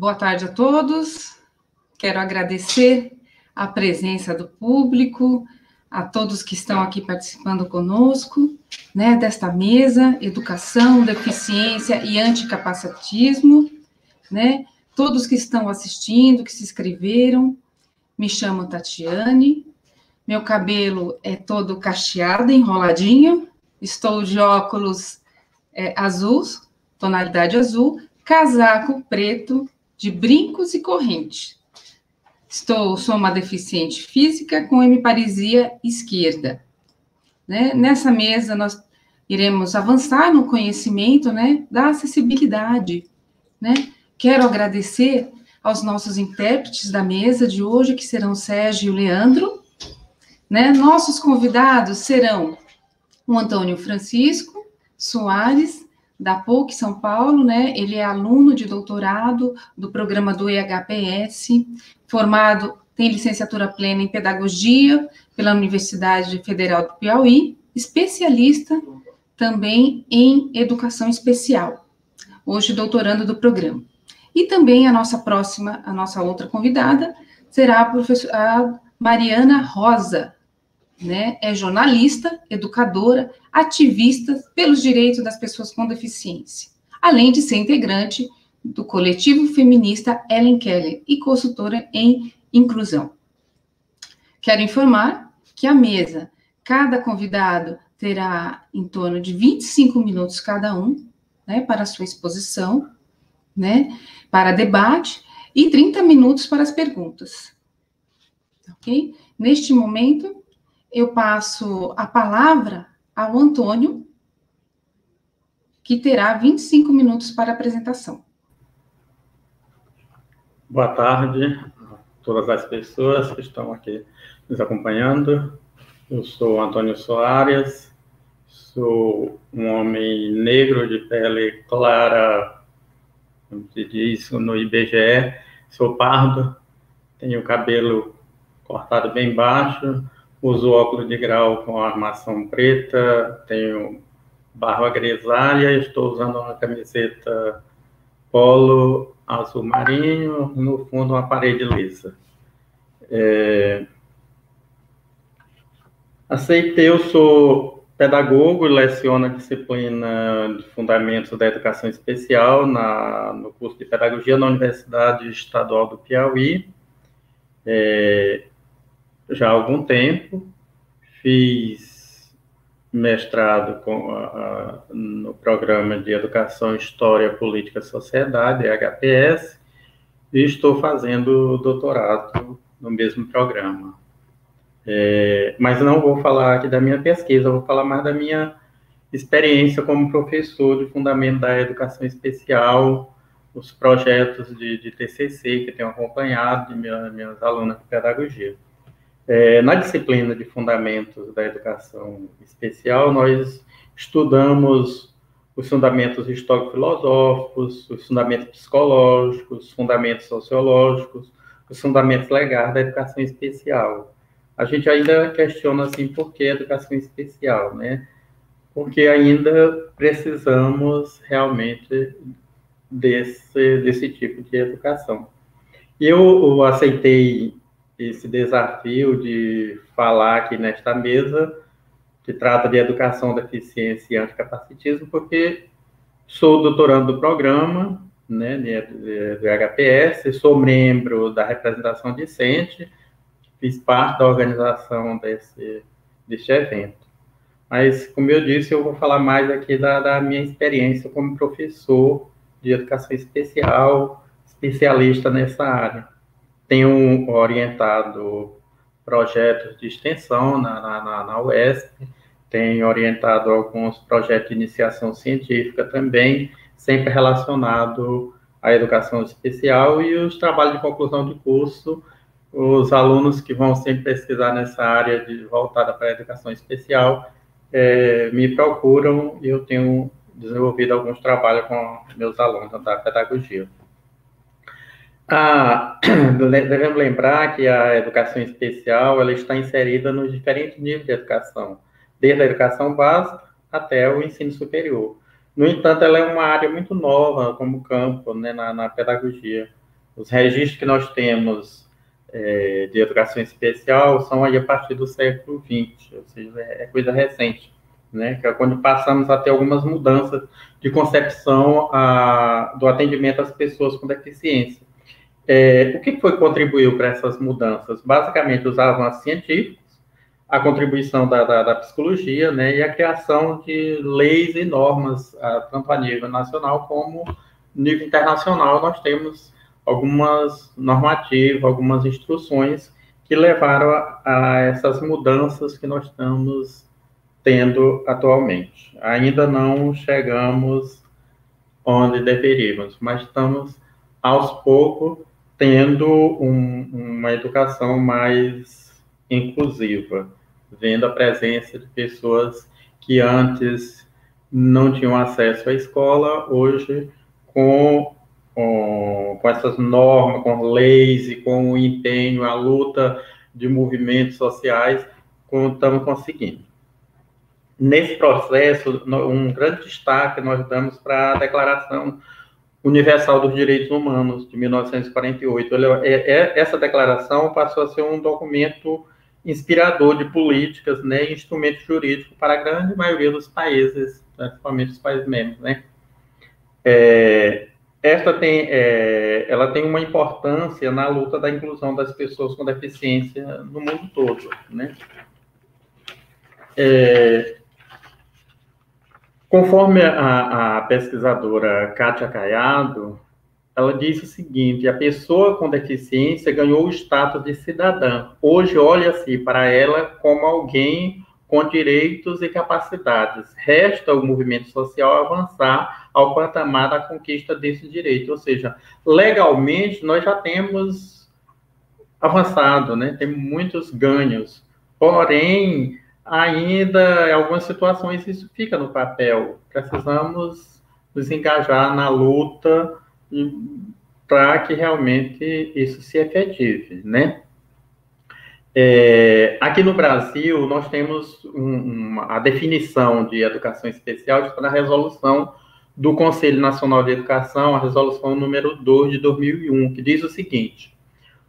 Boa tarde a todos. Quero agradecer a presença do público, a todos que estão aqui participando conosco, né, desta mesa, Educação, Deficiência e Anticapacitismo, né, todos que estão assistindo, que se inscreveram. Me chamo Tatiane, meu cabelo é todo cacheado, enroladinho, estou de óculos azuis, tonalidade azul, casaco preto, de brincos e corrente. Sou uma deficiente física com hemiparesia esquerda. Né? Nessa mesa, nós iremos avançar no conhecimento, né, da acessibilidade. Né? Quero agradecer aos nossos intérpretes da mesa de hoje, que serão o Sérgio e o Leandro. Né? Nossos convidados serão o Antônio Francisco Soares, da PUC São Paulo, né? Ele é aluno de doutorado do programa do EHPS, formado, tem licenciatura plena em Pedagogia pela Universidade Federal do Piauí, especialista também em Educação Especial, hoje doutorando do programa. E também a nossa outra convidada será a Mariana Rosa, né? É jornalista, educadora, ativista pelos direitos das pessoas com deficiência, além de ser integrante do coletivo feminista Ellen Keller e consultora em inclusão. Quero informar que a mesa, cada convidado terá em torno de 25 minutos cada um, né, para a sua exposição, né, para debate, e 30 minutos para as perguntas. Ok? Neste momento, eu passo a palavra ao Antônio, que terá 25 minutos para a apresentação. Boa tarde a todas as pessoas que estão aqui nos acompanhando. Eu sou Antônio Soares, sou um homem negro de pele clara, como se diz no IBGE, sou pardo, tenho cabelo cortado bem baixo, uso óculos de grau com armação preta, tenho barba grisalha, estou usando uma camiseta polo azul marinho, no fundo uma parede lisa. Eu sou pedagogo e leciono a disciplina de Fundamentos da Educação Especial no curso de Pedagogia na Universidade Estadual do Piauí. Já há algum tempo, fiz mestrado no programa de Educação, História, Política e Sociedade, EHPS, e estou fazendo doutorado no mesmo programa. Mas não vou falar aqui da minha pesquisa, vou falar mais da minha experiência como professor de Fundamento da Educação Especial, os projetos de TCC que tenho acompanhado de minhas alunas de pedagogia. Na disciplina de Fundamentos da Educação Especial, nós estudamos os fundamentos histórico-filosóficos, os fundamentos psicológicos, os fundamentos sociológicos, os fundamentos legais da educação especial. A gente ainda questiona, assim, por que educação especial, né? Porque ainda precisamos realmente desse tipo de educação. E eu aceitei esse desafio de falar aqui nesta mesa, que trata de educação, deficiência e anticapacitismo, porque sou doutorando do programa, né, do HPS, sou membro da representação discente, fiz parte da organização deste evento. Mas, como eu disse, eu vou falar mais aqui da minha experiência como professor de educação especial, especialista nessa área. Tenho orientado projetos de extensão na UESP, tenho orientado alguns projetos de iniciação científica também, sempre relacionado à educação especial, e os trabalhos de conclusão de curso, os alunos que vão sempre pesquisar nessa área voltada para a educação especial, me procuram, e eu tenho desenvolvido alguns trabalhos com meus alunos da pedagogia. Devemos lembrar que a educação especial ela está inserida nos diferentes níveis de educação, desde a educação básica até o ensino superior. No entanto, ela é uma área muito nova como campo, né, na pedagogia. Os registros que nós temos de educação especial são aí a partir do século XX, ou seja, é coisa recente, né? Que é quando passamos a ter algumas mudanças de concepção do atendimento às pessoas com deficiência. O que foi que contribuiu para essas mudanças? Basicamente, os avanços científicos, a contribuição da psicologia, né, e a criação de leis e normas, tanto a nível nacional como nível internacional. Nós temos algumas normativas, algumas instruções que levaram a essas mudanças que nós estamos tendo atualmente. Ainda não chegamos onde deveríamos, mas estamos, aos poucos, tendo uma educação mais inclusiva, vendo a presença de pessoas que antes não tinham acesso à escola, hoje, com essas normas, com leis e com o empenho, a luta de movimentos sociais, estamos conseguindo. Nesse processo, um grande destaque nós damos para a Declaração Universal dos Direitos Humanos, de 1948. Essa declaração passou a ser um documento inspirador de políticas, né, instrumento jurídico para a grande maioria dos países, principalmente os países membros, né. Ela tem uma importância na luta da inclusão das pessoas com deficiência no mundo todo, né. Conforme a pesquisadora Kátia Caiado, ela disse o seguinte: a pessoa com deficiência ganhou o status de cidadã. Hoje olha-se para ela como alguém com direitos e capacidades. Resta ao movimento social avançar ao patamar da conquista desse direito. Ou seja, legalmente nós já temos avançado, né? Temos muitos ganhos. Porém, ainda em algumas situações isso fica no papel. Precisamos nos engajar na luta para que realmente isso se efetive, né? Aqui no Brasil, nós temos a definição de educação especial está na resolução do Conselho Nacional de Educação, a resolução número 2 de 2001, que diz o seguinte: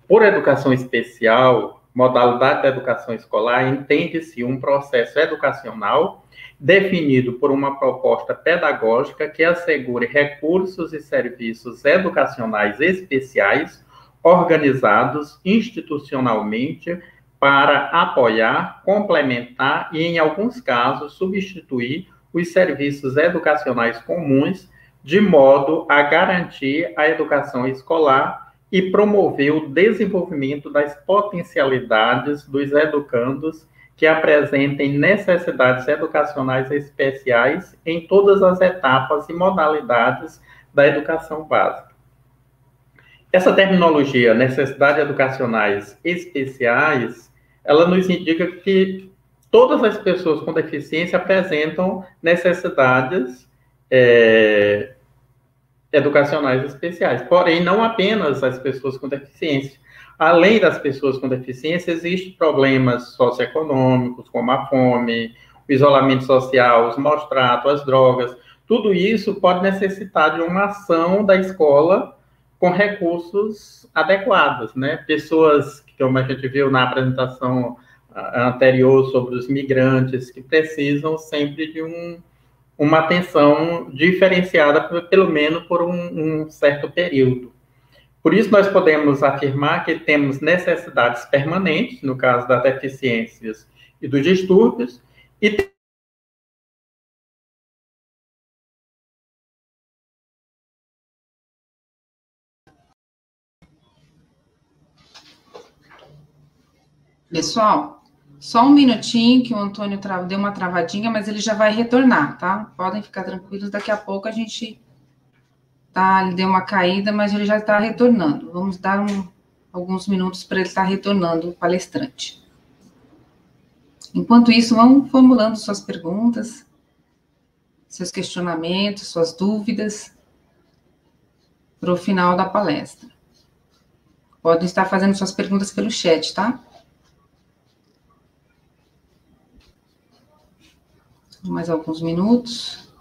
por educação especial, modalidade da educação escolar, entende-se um processo educacional definido por uma proposta pedagógica que assegure recursos e serviços educacionais especiais organizados institucionalmente para apoiar, complementar e, em alguns casos, substituir os serviços educacionais comuns, de modo a garantir a educação escolar e promover o desenvolvimento das potencialidades dos educandos que apresentem necessidades educacionais especiais em todas as etapas e modalidades da educação básica. Essa terminologia, necessidades educacionais especiais, ela nos indica que todas as pessoas com deficiência apresentam necessidades educacionais especiais, porém, não apenas as pessoas com deficiência. Além das pessoas com deficiência, existem problemas socioeconômicos, como a fome, o isolamento social, os maus tratos, as drogas. Tudo isso pode necessitar de uma ação da escola com recursos adequados, né? Pessoas, como a gente viu na apresentação anterior sobre os migrantes, que precisam sempre de uma atenção diferenciada, pelo menos por um certo período. Por isso, nós podemos afirmar que temos necessidades permanentes, no caso das deficiências e dos distúrbios, e Pessoal, só um minutinho que o Antônio deu uma travadinha, mas ele já vai retornar, tá? Podem ficar tranquilos, daqui a pouco a gente... ele deu uma caída, mas ele já está retornando. Vamos dar alguns minutos para ele estar retornando, o palestrante. Enquanto isso, vão formulando suas perguntas, seus questionamentos, suas dúvidas, para o final da palestra. Podem estar fazendo suas perguntas pelo chat, tá? Mais alguns minutos.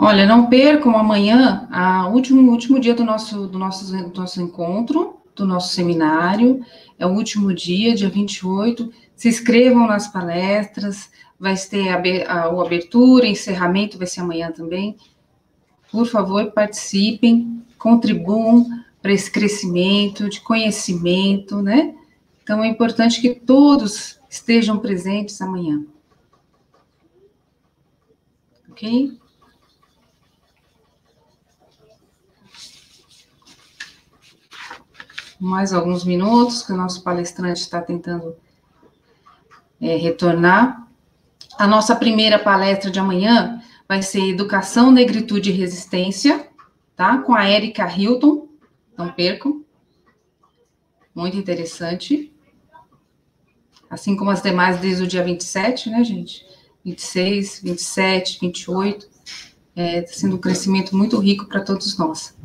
Olha, não percam amanhã, o último dia do nosso encontro, do nosso seminário, é o último dia 28, se inscrevam nas palestras, vai ter a abertura, encerramento vai ser amanhã também, por favor, participem, contribuam para esse crescimento de conhecimento, né? Então, é importante que todos estejam presentes amanhã. Ok? Mais alguns minutos, que o nosso palestrante está tentando retornar. A nossa primeira palestra de amanhã vai ser Educação, Negritude e Resistência, tá? Com a Érica Hilton, não percam. Muito interessante. Assim como as demais desde o dia 27, né, gente? 26, 27, 28. Está sendo um crescimento muito rico para todos nós.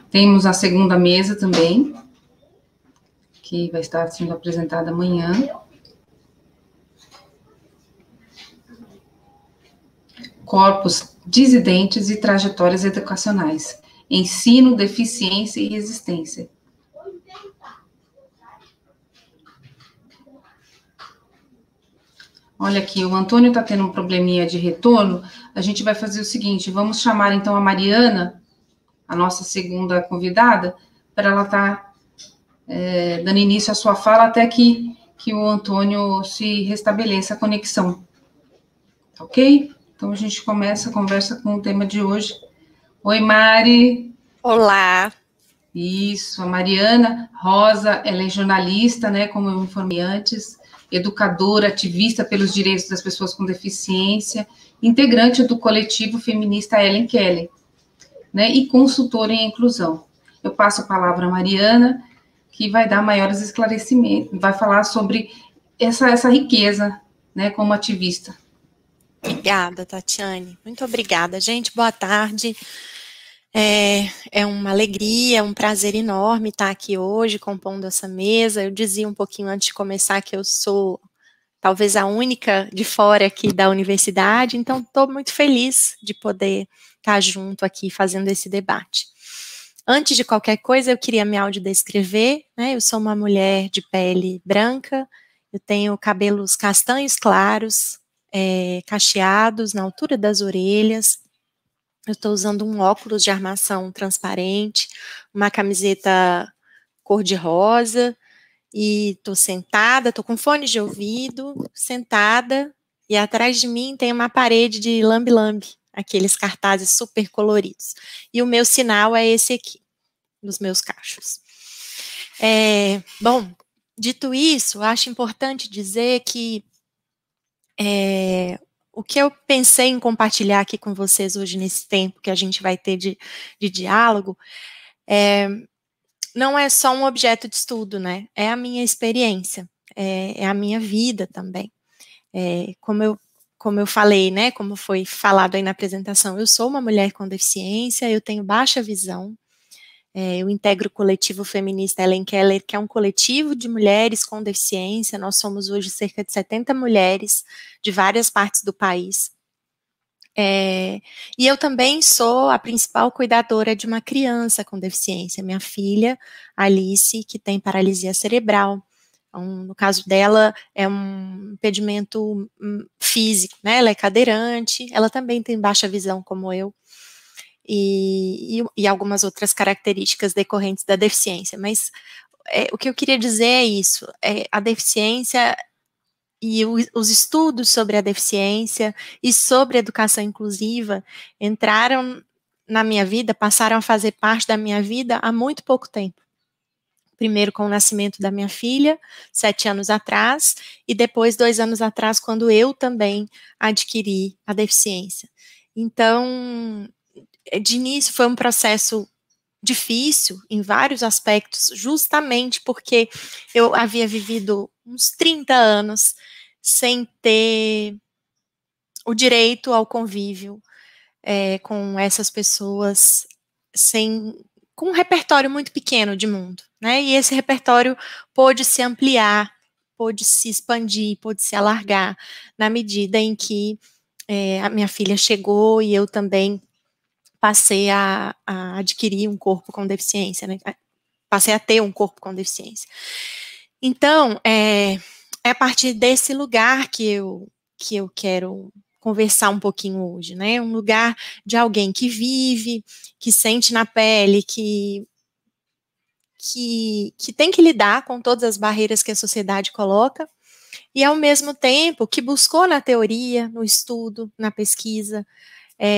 Temos a segunda mesa também, que vai estar sendo apresentada amanhã. Corpos dissidentes e trajetórias educacionais. Ensino, deficiência e resistência. Olha aqui, o Antônio está tendo um probleminha de retorno. A gente vai fazer o seguinte, vamos chamar então a Mariana, a nossa segunda convidada, para ela estar dando início à sua fala até que o Antônio se restabeleça a conexão. Ok? Então, a gente começa a conversa com o tema de hoje. Oi, Mari. Olá. Isso, a Mariana Rosa, ela é jornalista, né, como eu informei antes, educadora, ativista pelos direitos das pessoas com deficiência, integrante do coletivo feminista Ellen Kelly, né, e consultora em inclusão. Eu passo a palavra à Mariana, que vai dar maiores esclarecimentos, vai falar sobre essa riqueza, né, como ativista. Obrigada, Tatiane. Muito obrigada, gente. Boa tarde. É uma alegria, um prazer enorme estar aqui hoje, compondo essa mesa. Eu dizia um pouquinho antes de começar que eu sou talvez a única de fora aqui da universidade, então estou muito feliz de poder estar junto aqui fazendo esse debate. Antes de qualquer coisa, eu queria me autodescrever, né? Eu sou uma mulher de pele branca, eu tenho cabelos castanhos claros, cacheados na altura das orelhas. Eu estou usando um óculos de armação transparente, uma camiseta cor-de-rosa, e estou sentada, estou com fone de ouvido, sentada, e atrás de mim tem uma parede de lambe-lambe, aqueles cartazes super coloridos. E o meu sinal é esse aqui, dos meus cachos. Bom, dito isso, acho importante dizer que o que eu pensei em compartilhar aqui com vocês hoje, nesse tempo que a gente vai ter de diálogo, não é só um objeto de estudo, né? É a minha experiência, é a minha vida também. Como eu falei, né? Como foi falado aí na apresentação, eu sou uma mulher com deficiência, eu tenho baixa visão. Eu integro o coletivo feminista Ellen Keller, que é um coletivo de mulheres com deficiência. Nós somos hoje cerca de 70 mulheres de várias partes do país. E eu também sou a principal cuidadora de uma criança com deficiência, minha filha, Alice, que tem paralisia cerebral. Então, no caso dela, é um impedimento físico, né? Ela é cadeirante, ela também tem baixa visão como eu. E algumas outras características decorrentes da deficiência, mas o que eu queria dizer é isso, a deficiência e os estudos sobre a deficiência e sobre a educação inclusiva entraram na minha vida, passaram a fazer parte da minha vida há muito pouco tempo. Primeiro com o nascimento da minha filha, 7 anos atrás, e depois 2 anos atrás, quando eu também adquiri a deficiência. Então, de início foi um processo difícil em vários aspectos, justamente porque eu havia vivido uns 30 anos sem ter o direito ao convívio com essas pessoas, com um repertório muito pequeno de mundo, né? E esse repertório pôde se ampliar, pôde se expandir, pôde se alargar, na medida em que a minha filha chegou e eu também passei a adquirir um corpo com deficiência, né? Passei a ter um corpo com deficiência. Então, é a partir desse lugar que eu quero conversar um pouquinho hoje, né? Um lugar de alguém que vive, que sente na pele, que tem que lidar com todas as barreiras que a sociedade coloca, e ao mesmo tempo que buscou na teoria, no estudo, na pesquisa,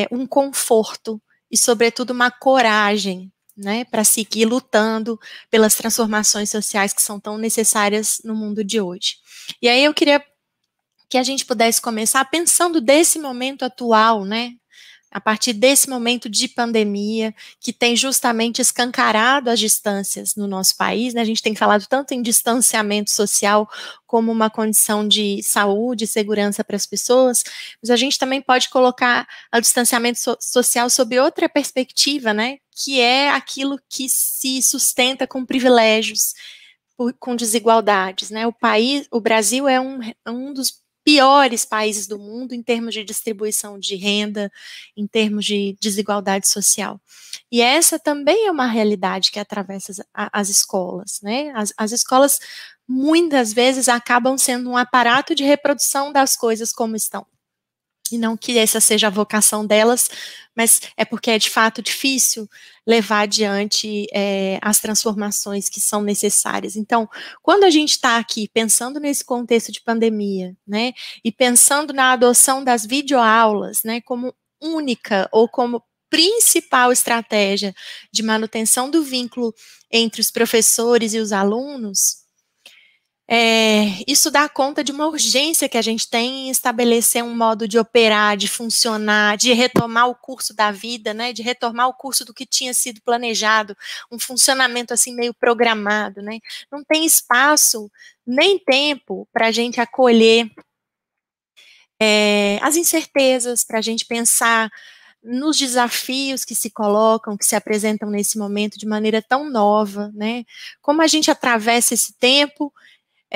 um conforto e, sobretudo, uma coragem, né, para seguir lutando pelas transformações sociais que são tão necessárias no mundo de hoje. E aí eu queria que a gente pudesse começar pensando desse momento atual, né, a partir desse momento de pandemia, que tem justamente escancarado as distâncias no nosso país, né? A gente tem falado tanto em distanciamento social como uma condição de saúde e segurança para as pessoas, mas a gente também pode colocar o distanciamento social sob outra perspectiva, né? Que é aquilo que se sustenta com privilégios, com desigualdades, né? O Brasil é um dos piores países do mundo em termos de distribuição de renda, em termos de desigualdade social. E essa também é uma realidade que atravessa as escolas, né? As escolas muitas vezes acabam sendo um aparato de reprodução das coisas como estão. E não que essa seja a vocação delas, mas é porque é de fato difícil levar adiante as transformações que são necessárias. Então, quando a gente está aqui pensando nesse contexto de pandemia, né, e pensando na adoção das videoaulas, né, como única ou como principal estratégia de manutenção do vínculo entre os professores e os alunos, isso dá conta de uma urgência que a gente tem em estabelecer um modo de operar, de funcionar, de retomar o curso da vida, né, de retomar o curso do que tinha sido planejado, um funcionamento assim meio programado, né. Não tem espaço nem tempo para a gente acolher as incertezas, para a gente pensar nos desafios que se colocam, que se apresentam nesse momento de maneira tão nova, né. Como a gente atravessa esse tempo.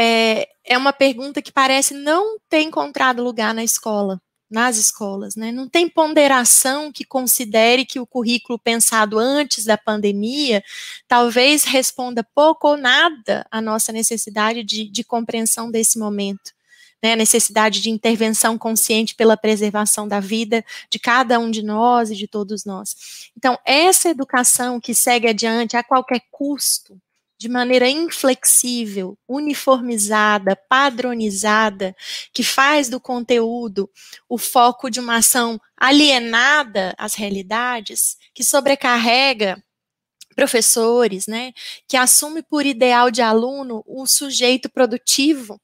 É uma pergunta que parece não ter encontrado lugar na escola, nas escolas, né? Não tem ponderação que considere que o currículo pensado antes da pandemia talvez responda pouco ou nada à nossa necessidade de compreensão desse momento, né? A necessidade de intervenção consciente pela preservação da vida de cada um de nós e de todos nós. Então, essa educação que segue adiante a qualquer custo, de maneira inflexível, uniformizada, padronizada, que faz do conteúdo o foco de uma ação alienada às realidades, que sobrecarrega professores, né, que assume por ideal de aluno o sujeito produtivo,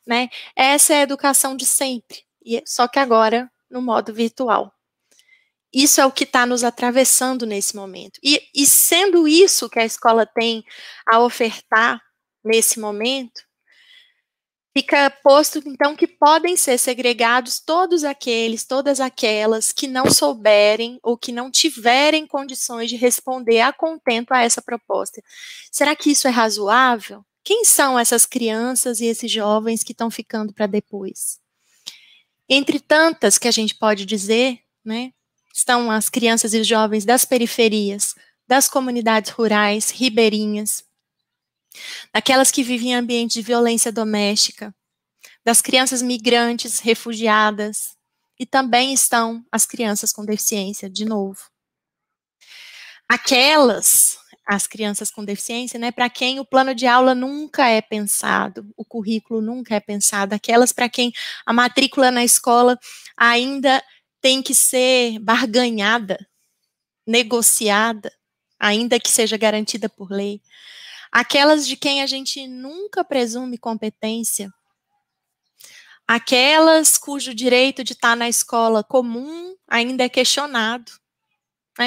né, essa é a educação de sempre, só que agora no modo virtual. Isso é o que está nos atravessando nesse momento. E sendo isso que a escola tem a ofertar nesse momento, fica posto, então, que podem ser segregados todos aqueles, todas aquelas que não souberem ou que não tiverem condições de responder a contento a essa proposta. Será que isso é razoável? Quem são essas crianças e esses jovens que estão ficando para depois? Entre tantas que a gente pode dizer, né? Estão as crianças e os jovens das periferias, das comunidades rurais, ribeirinhas, daquelas que vivem em ambientes de violência doméstica, das crianças migrantes, refugiadas, e também estão as crianças com deficiência, de novo. As crianças com deficiência, né, para quem o plano de aula nunca é pensado, o currículo nunca é pensado, aquelas para quem a matrícula na escola ainda tem que ser barganhada, negociada, ainda que seja garantida por lei. Aquelas de quem a gente nunca presume competência. Aquelas cujo direito de estar na escola comum ainda é questionado.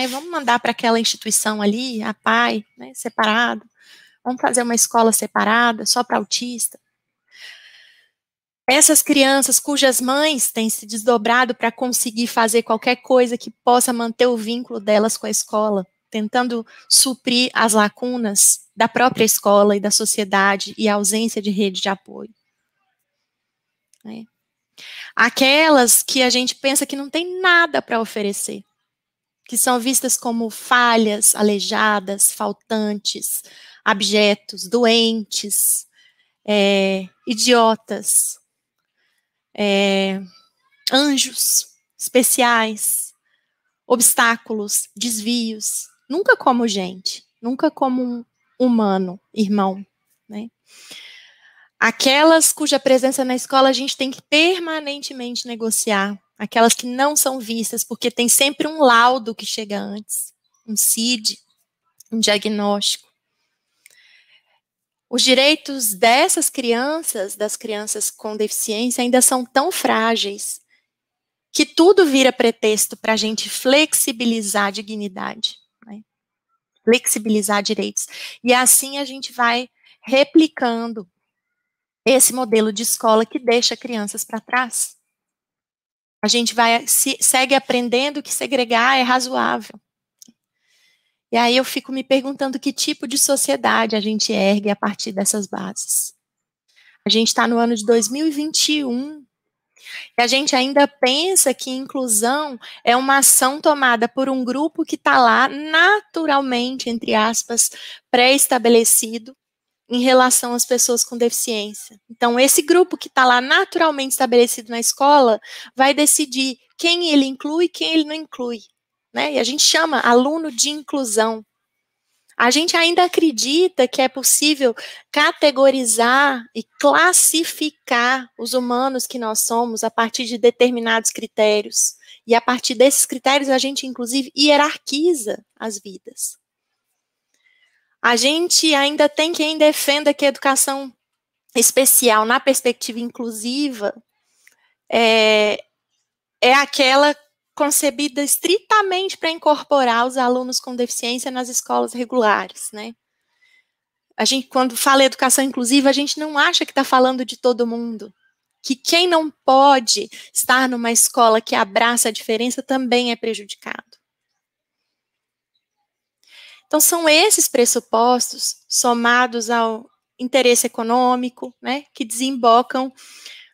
Vamos mandar para aquela instituição ali, a PAI, né, separado. Vamos fazer uma escola separada, só para autista. Essas crianças cujas mães têm se desdobrado para conseguir fazer qualquer coisa que possa manter o vínculo delas com a escola, tentando suprir as lacunas da própria escola e da sociedade e a ausência de rede de apoio. Aquelas que a gente pensa que não tem nada para oferecer. que são vistas como falhas, aleijadas, faltantes, abjetos, doentes, idiotas, anjos especiais, obstáculos, desvios, nunca como gente, nunca como um humano, irmão, né? Aquelas cuja presença na escola a gente tem que permanentemente negociar, aquelas que não são vistas, porque tem sempre um laudo que chega antes, um CID, um diagnóstico. Os direitos dessas crianças, das crianças com deficiência, ainda são tão frágeis que tudo vira pretexto para a gente flexibilizar a dignidade, né? Flexibilizar direitos. E assim a gente vai replicando esse modelo de escola que deixa crianças para trás. A gente segue aprendendo que segregar é razoável. E aí eu fico me perguntando que tipo de sociedade a gente ergue a partir dessas bases. A gente está no ano de 2021 e a gente ainda pensa que inclusão é uma ação tomada por um grupo que está lá naturalmente, entre aspas, pré-estabelecido em relação às pessoas com deficiência. Então, esse grupo que está lá naturalmente estabelecido na escola vai decidir quem ele inclui e quem ele não inclui, né? E a gente chama aluno de inclusão. A gente ainda acredita que é possível categorizar e classificar os humanos que nós somos a partir de determinados critérios. E a partir desses critérios, a gente, inclusive, hierarquiza as vidas. A gente ainda tem quem defenda que a educação especial, na perspectiva inclusiva, é aquela concebida estritamente para incorporar os alunos com deficiência nas escolas regulares, né? A gente, quando fala educação inclusiva, a gente não acha que está falando de todo mundo. Que quem não pode estar numa escola que abraça a diferença também é prejudicado. Então, são esses pressupostos, somados ao interesse econômico, né, que desembocam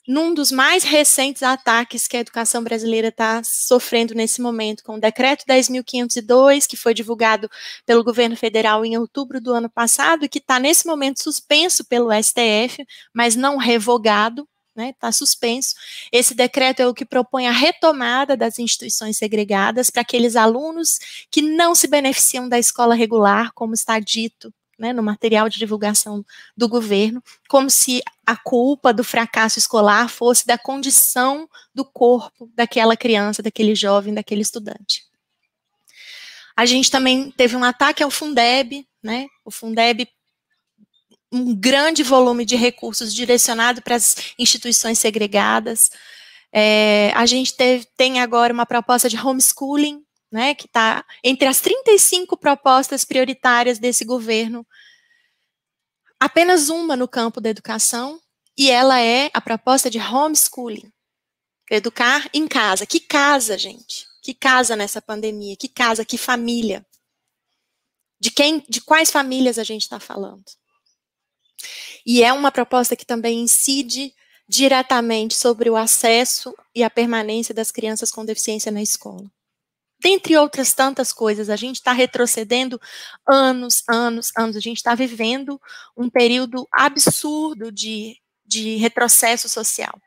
num dos mais recentes ataques que a educação brasileira está sofrendo nesse momento, com o decreto 10.502, que foi divulgado pelo governo federal em outubro do ano passado, e que está nesse momento suspenso pelo STF, mas não revogado, né, está suspenso. Esse decreto é o que propõe a retomada das instituições segregadas para aqueles alunos que não se beneficiam da escola regular, como está dito, né, no material de divulgação do governo, como se a culpa do fracasso escolar fosse da condição do corpo daquela criança, daquele jovem, daquele estudante. A gente também teve um ataque ao Fundeb, né, o Fundeb, um grande volume de recursos direcionado para as instituições segregadas. A gente tem agora uma proposta de homeschooling, né, que está entre as 35 propostas prioritárias desse governo, apenas uma no campo da educação, e ela é a proposta de homeschooling, educar em casa. Que casa, gente? Que casa nessa pandemia? Que casa, que família? De quais famílias a gente está falando? E é uma proposta que também incide diretamente sobre o acesso e a permanência das crianças com deficiência na escola. Dentre outras tantas coisas, a gente está retrocedendo anos. A gente está vivendo um período absurdo de retrocesso social.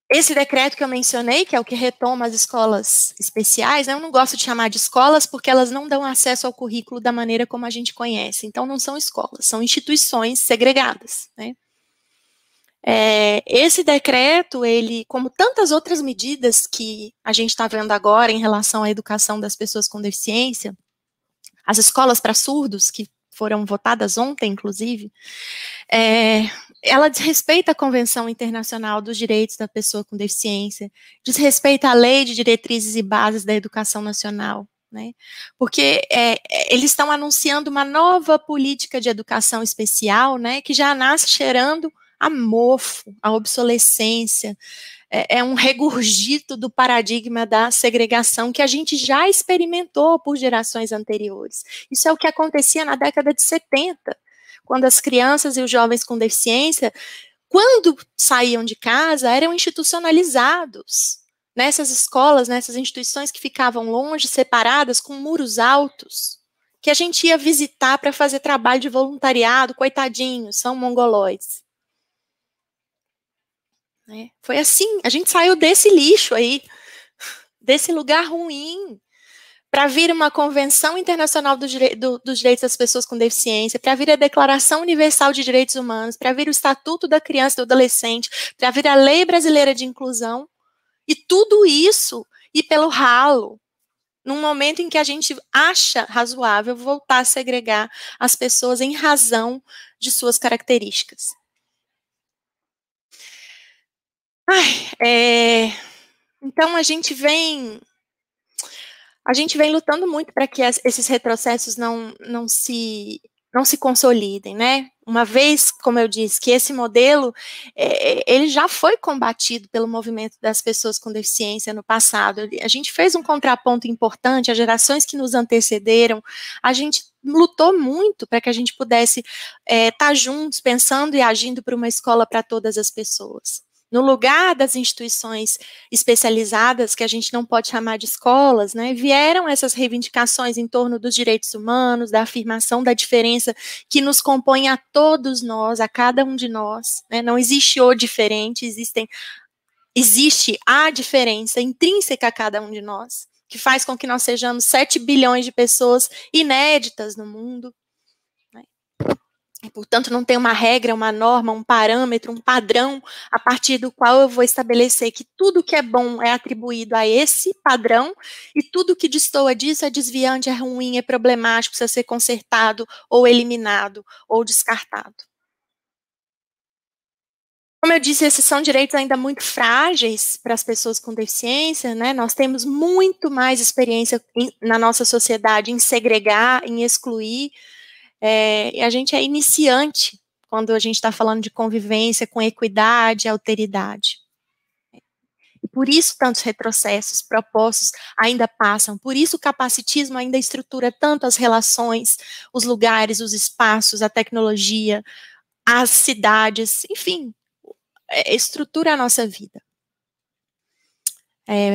Esse decreto que eu mencionei, que é o que retoma as escolas especiais, né, eu não gosto de chamar de escolas porque elas não dão acesso ao currículo da maneira como a gente conhece. Então, não são escolas, são instituições segregadas, né? Esse decreto, ele, como tantas outras medidas que a gente está vendo agora em relação à educação das pessoas com deficiência, as escolas para surdos, que foram votadas ontem, inclusive, ela desrespeita a Convenção Internacional dos Direitos da Pessoa com Deficiência, desrespeita a Lei de Diretrizes e Bases da Educação Nacional, né? Porque eles estão anunciando uma nova política de educação especial, né, que já nasce cheirando a mofo, a obsolescência, é um regurgito do paradigma da segregação que a gente já experimentou por gerações anteriores. Isso é o que acontecia na década de 70, quando as crianças e os jovens com deficiência, quando saíam de casa, eram institucionalizados nessas escolas, nessas instituições que ficavam longe, separadas, com muros altos, que a gente ia visitar para fazer trabalho de voluntariado, coitadinhos, são mongolóides. Né? Foi assim, a gente saiu desse lixo aí, desse lugar ruim, para vir uma Convenção Internacional dos Direitos das Pessoas com Deficiência, para vir a Declaração Universal de Direitos Humanos, para vir o Estatuto da Criança e do Adolescente, para vir a Lei Brasileira de Inclusão, e tudo isso ir pelo ralo, num momento em que a gente acha razoável voltar a segregar as pessoas em razão de suas características. Então, a gente vem lutando muito para que esses retrocessos não se consolidem, né? Uma vez, como eu disse, que esse modelo, ele já foi combatido pelo movimento das pessoas com deficiência no passado. A gente fez um contraponto importante, as gerações que nos antecederam, a gente lutou muito para que a gente pudesse estar juntos, pensando e agindo por uma escola para todas as pessoas. No lugar das instituições especializadas, que a gente não pode chamar de escolas, né, vieram essas reivindicações em torno dos direitos humanos, da afirmação da diferença que nos compõe a todos nós, a cada um de nós. Né, não existe o diferente, existe a diferença intrínseca a cada um de nós, que faz com que nós sejamos 7 bilhões de pessoas inéditas no mundo. Portanto, não tem uma regra, uma norma, um parâmetro, um padrão a partir do qual eu vou estabelecer que tudo que é bom é atribuído a esse padrão e tudo que destoa disso é desviante, é ruim, é problemático, precisa ser consertado ou eliminado ou descartado. Como eu disse, esses são direitos ainda muito frágeis para as pessoas com deficiência, né? Nós temos muito mais experiência na nossa sociedade em segregar, em excluir. E a gente é iniciante quando a gente está falando de convivência com equidade e alteridade. E por isso tantos retrocessos propostos ainda passam, por isso o capacitismo ainda estrutura tanto as relações, os lugares, os espaços, a tecnologia, as cidades, enfim, estrutura a nossa vida.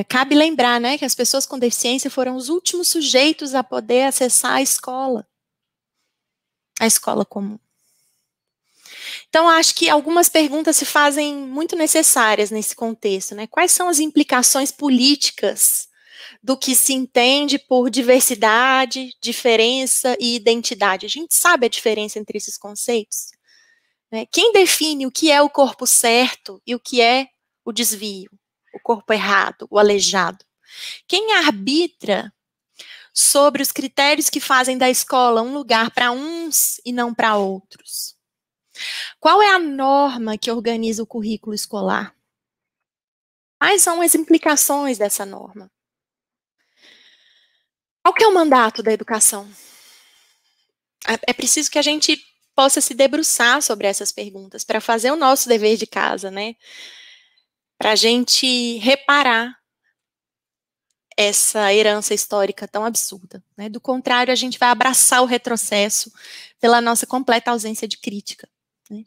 Cabe lembrar, né, que as pessoas com deficiência foram os últimos sujeitos a poder acessar a escola comum. Então, acho que algumas perguntas se fazem muito necessárias nesse contexto, né? Quais são as implicações políticas do que se entende por diversidade, diferença e identidade? A gente sabe a diferença entre esses conceitos? Né? Quem define o que é o corpo certo e o que é o desvio, o corpo errado, o aleijado? Quem arbitra sobre os critérios que fazem da escola um lugar para uns e não para outros? Qual é a norma que organiza o currículo escolar? Quais são as implicações dessa norma? Qual que é o mandato da educação? É preciso que a gente possa se debruçar sobre essas perguntas para fazer o nosso dever de casa, né? Para a gente reparar essa herança histórica tão absurda. Né? Do contrário, a gente vai abraçar o retrocesso pela nossa completa ausência de crítica. Né?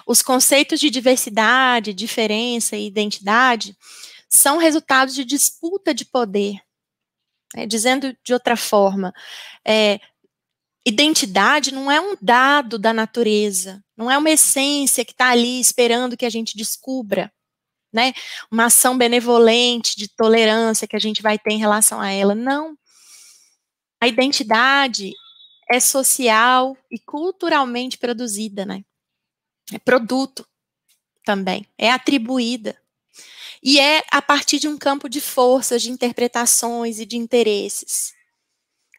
Os conceitos de diversidade, diferença e identidade são resultados de disputa de poder. Né? Dizendo de outra forma, identidade não é um dado da natureza, não é uma essência que está ali esperando que a gente descubra. Né, uma ação benevolente de tolerância que a gente vai ter em relação a ela. Não. A identidade é social e culturalmente produzida, né? É produto também, é atribuída. E é a partir de um campo de forças, de interpretações e de interesses.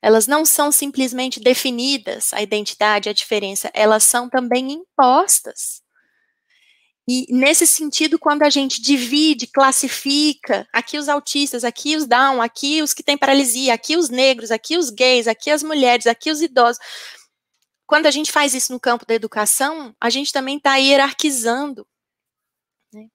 Elas não são simplesmente definidas, a identidade, a diferença, elas são também impostas. E, nesse sentido, quando a gente divide, classifica, aqui os autistas, aqui os Down, aqui os que têm paralisia, aqui os negros, aqui os gays, aqui as mulheres, aqui os idosos, quando a gente faz isso no campo da educação, a gente também está hierarquizando. Né?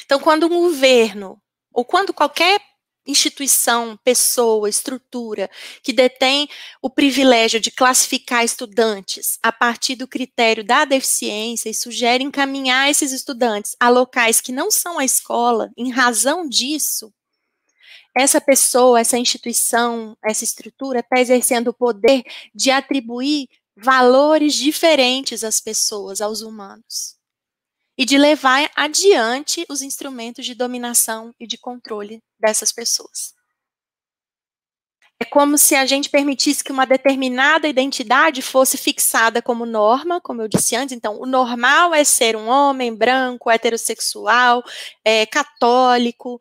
Então, quando um governo, ou quando qualquer instituição, pessoa, estrutura que detém o privilégio de classificar estudantes a partir do critério da deficiência e sugere encaminhar esses estudantes a locais que não são a escola, em razão disso, essa pessoa, essa instituição, essa estrutura está exercendo o poder de atribuir valores diferentes às pessoas, aos humanos, e de levar adiante os instrumentos de dominação e de controle dessas pessoas. É como se a gente permitisse que uma determinada identidade fosse fixada como norma, como eu disse antes. Então, o normal é ser um homem branco, heterossexual, católico,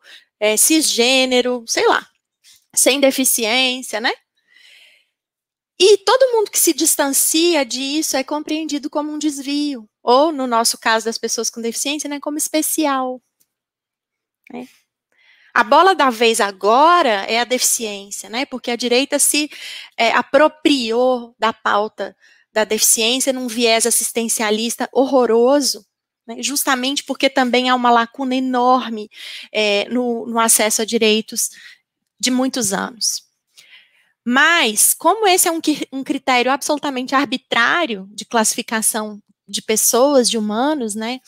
cisgênero, sei lá, sem deficiência, né? E todo mundo que se distancia disso é compreendido como um desvio, ou, no nosso caso das pessoas com deficiência, né, como especial. Né? A bola da vez agora é a deficiência, né? Porque a direita se apropriou da pauta da deficiência num viés assistencialista horroroso, né? Justamente porque também há uma lacuna enorme no acesso a direitos de muitos anos. Mas, como esse é um critério absolutamente arbitrário de classificação de pessoas, de humanos, né?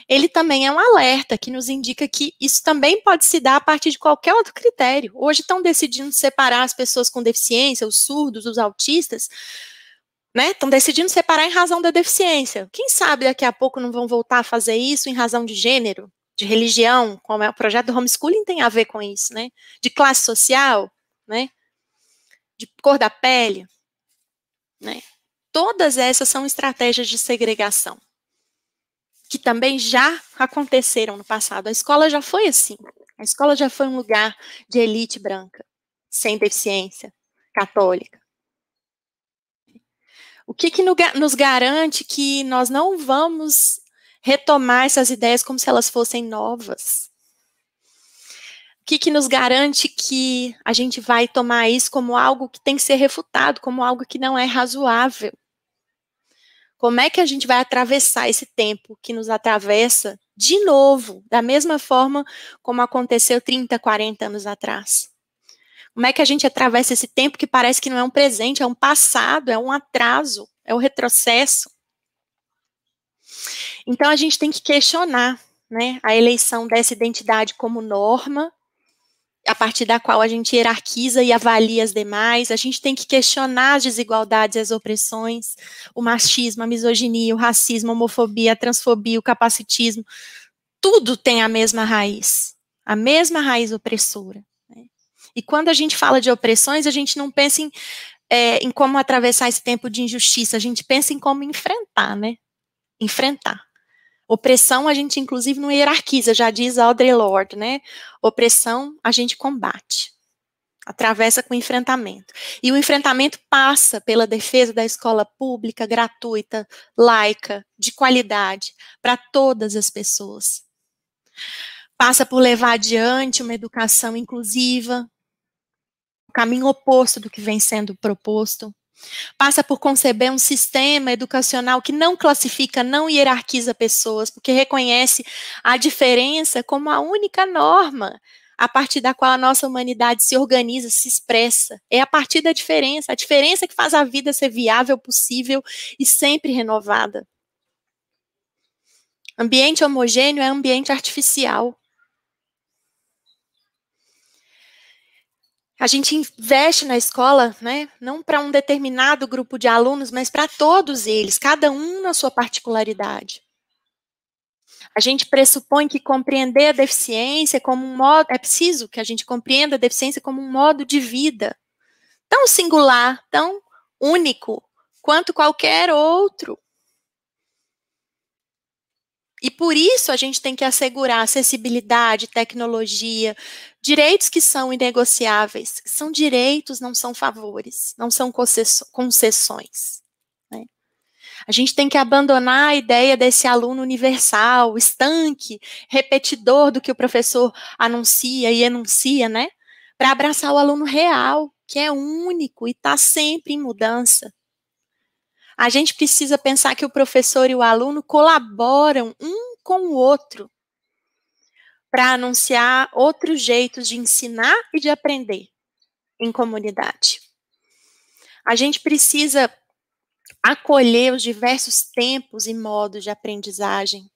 Ele também é um alerta que nos indica que isso também pode se dar a partir de qualquer outro critério. Hoje estão decidindo separar as pessoas com deficiência, os surdos, os autistas, né? Estão decidindo separar em razão da deficiência. Quem sabe daqui a pouco não vão voltar a fazer isso em razão de gênero, de religião, como é o projeto do homeschooling tem a ver com isso, né? De classe social, né? De cor da pele, né? Todas essas são estratégias de segregação, que também já aconteceram no passado. A escola já foi assim. A escola já foi um lugar de elite branca, sem deficiência, católica. O que nos garante que nós não vamos retomar essas ideias como se elas fossem novas? O que nos garante que a gente vai tomar isso como algo que tem que ser refutado, como algo que não é razoável? Como é que a gente vai atravessar esse tempo que nos atravessa de novo, da mesma forma como aconteceu 30, 40 anos atrás? Como é que a gente atravessa esse tempo que parece que não é um presente, é um passado, é um atraso, é um retrocesso? Então a gente tem que questionar, né, a eleição dessa identidade como norma, a partir da qual a gente hierarquiza e avalia as demais. A gente tem que questionar as desigualdades e as opressões, o machismo, a misoginia, o racismo, a homofobia, a transfobia, o capacitismo. Tudo tem a mesma raiz opressora. Né? E quando a gente fala de opressões, a gente não pensa em como atravessar esse tempo de injustiça, a gente pensa em como enfrentar, né? Enfrentar. Opressão a gente, inclusive, não hierarquiza, já diz Audre Lorde, né? Opressão a gente combate, atravessa com enfrentamento. E o enfrentamento passa pela defesa da escola pública, gratuita, laica, de qualidade, para todas as pessoas. Passa por levar adiante uma educação inclusiva, o caminho oposto do que vem sendo proposto. Passa por conceber um sistema educacional que não classifica, não hierarquiza pessoas, porque reconhece a diferença como a única norma a partir da qual a nossa humanidade se organiza, se expressa. É a partir da diferença, a diferença que faz a vida ser viável, possível e sempre renovada. Ambiente homogêneo é ambiente artificial. A gente investe na escola, né, não para um determinado grupo de alunos, mas para todos eles, cada um na sua particularidade. A gente pressupõe que compreender a deficiência como um modo, é preciso que a gente compreenda a deficiência como um modo de vida, tão singular, tão único, quanto qualquer outro. E por isso a gente tem que assegurar acessibilidade, tecnologia, direitos que são inegociáveis. São direitos, não são favores, não são concessões. Né? A gente tem que abandonar a ideia desse aluno universal, estanque, repetidor do que o professor anuncia e enuncia, né? Para abraçar o aluno real, que é único e está sempre em mudança. A gente precisa pensar que o professor e o aluno colaboram um com o outro para anunciar outros jeitos de ensinar e de aprender em comunidade. A gente precisa acolher os diversos tempos e modos de aprendizagem.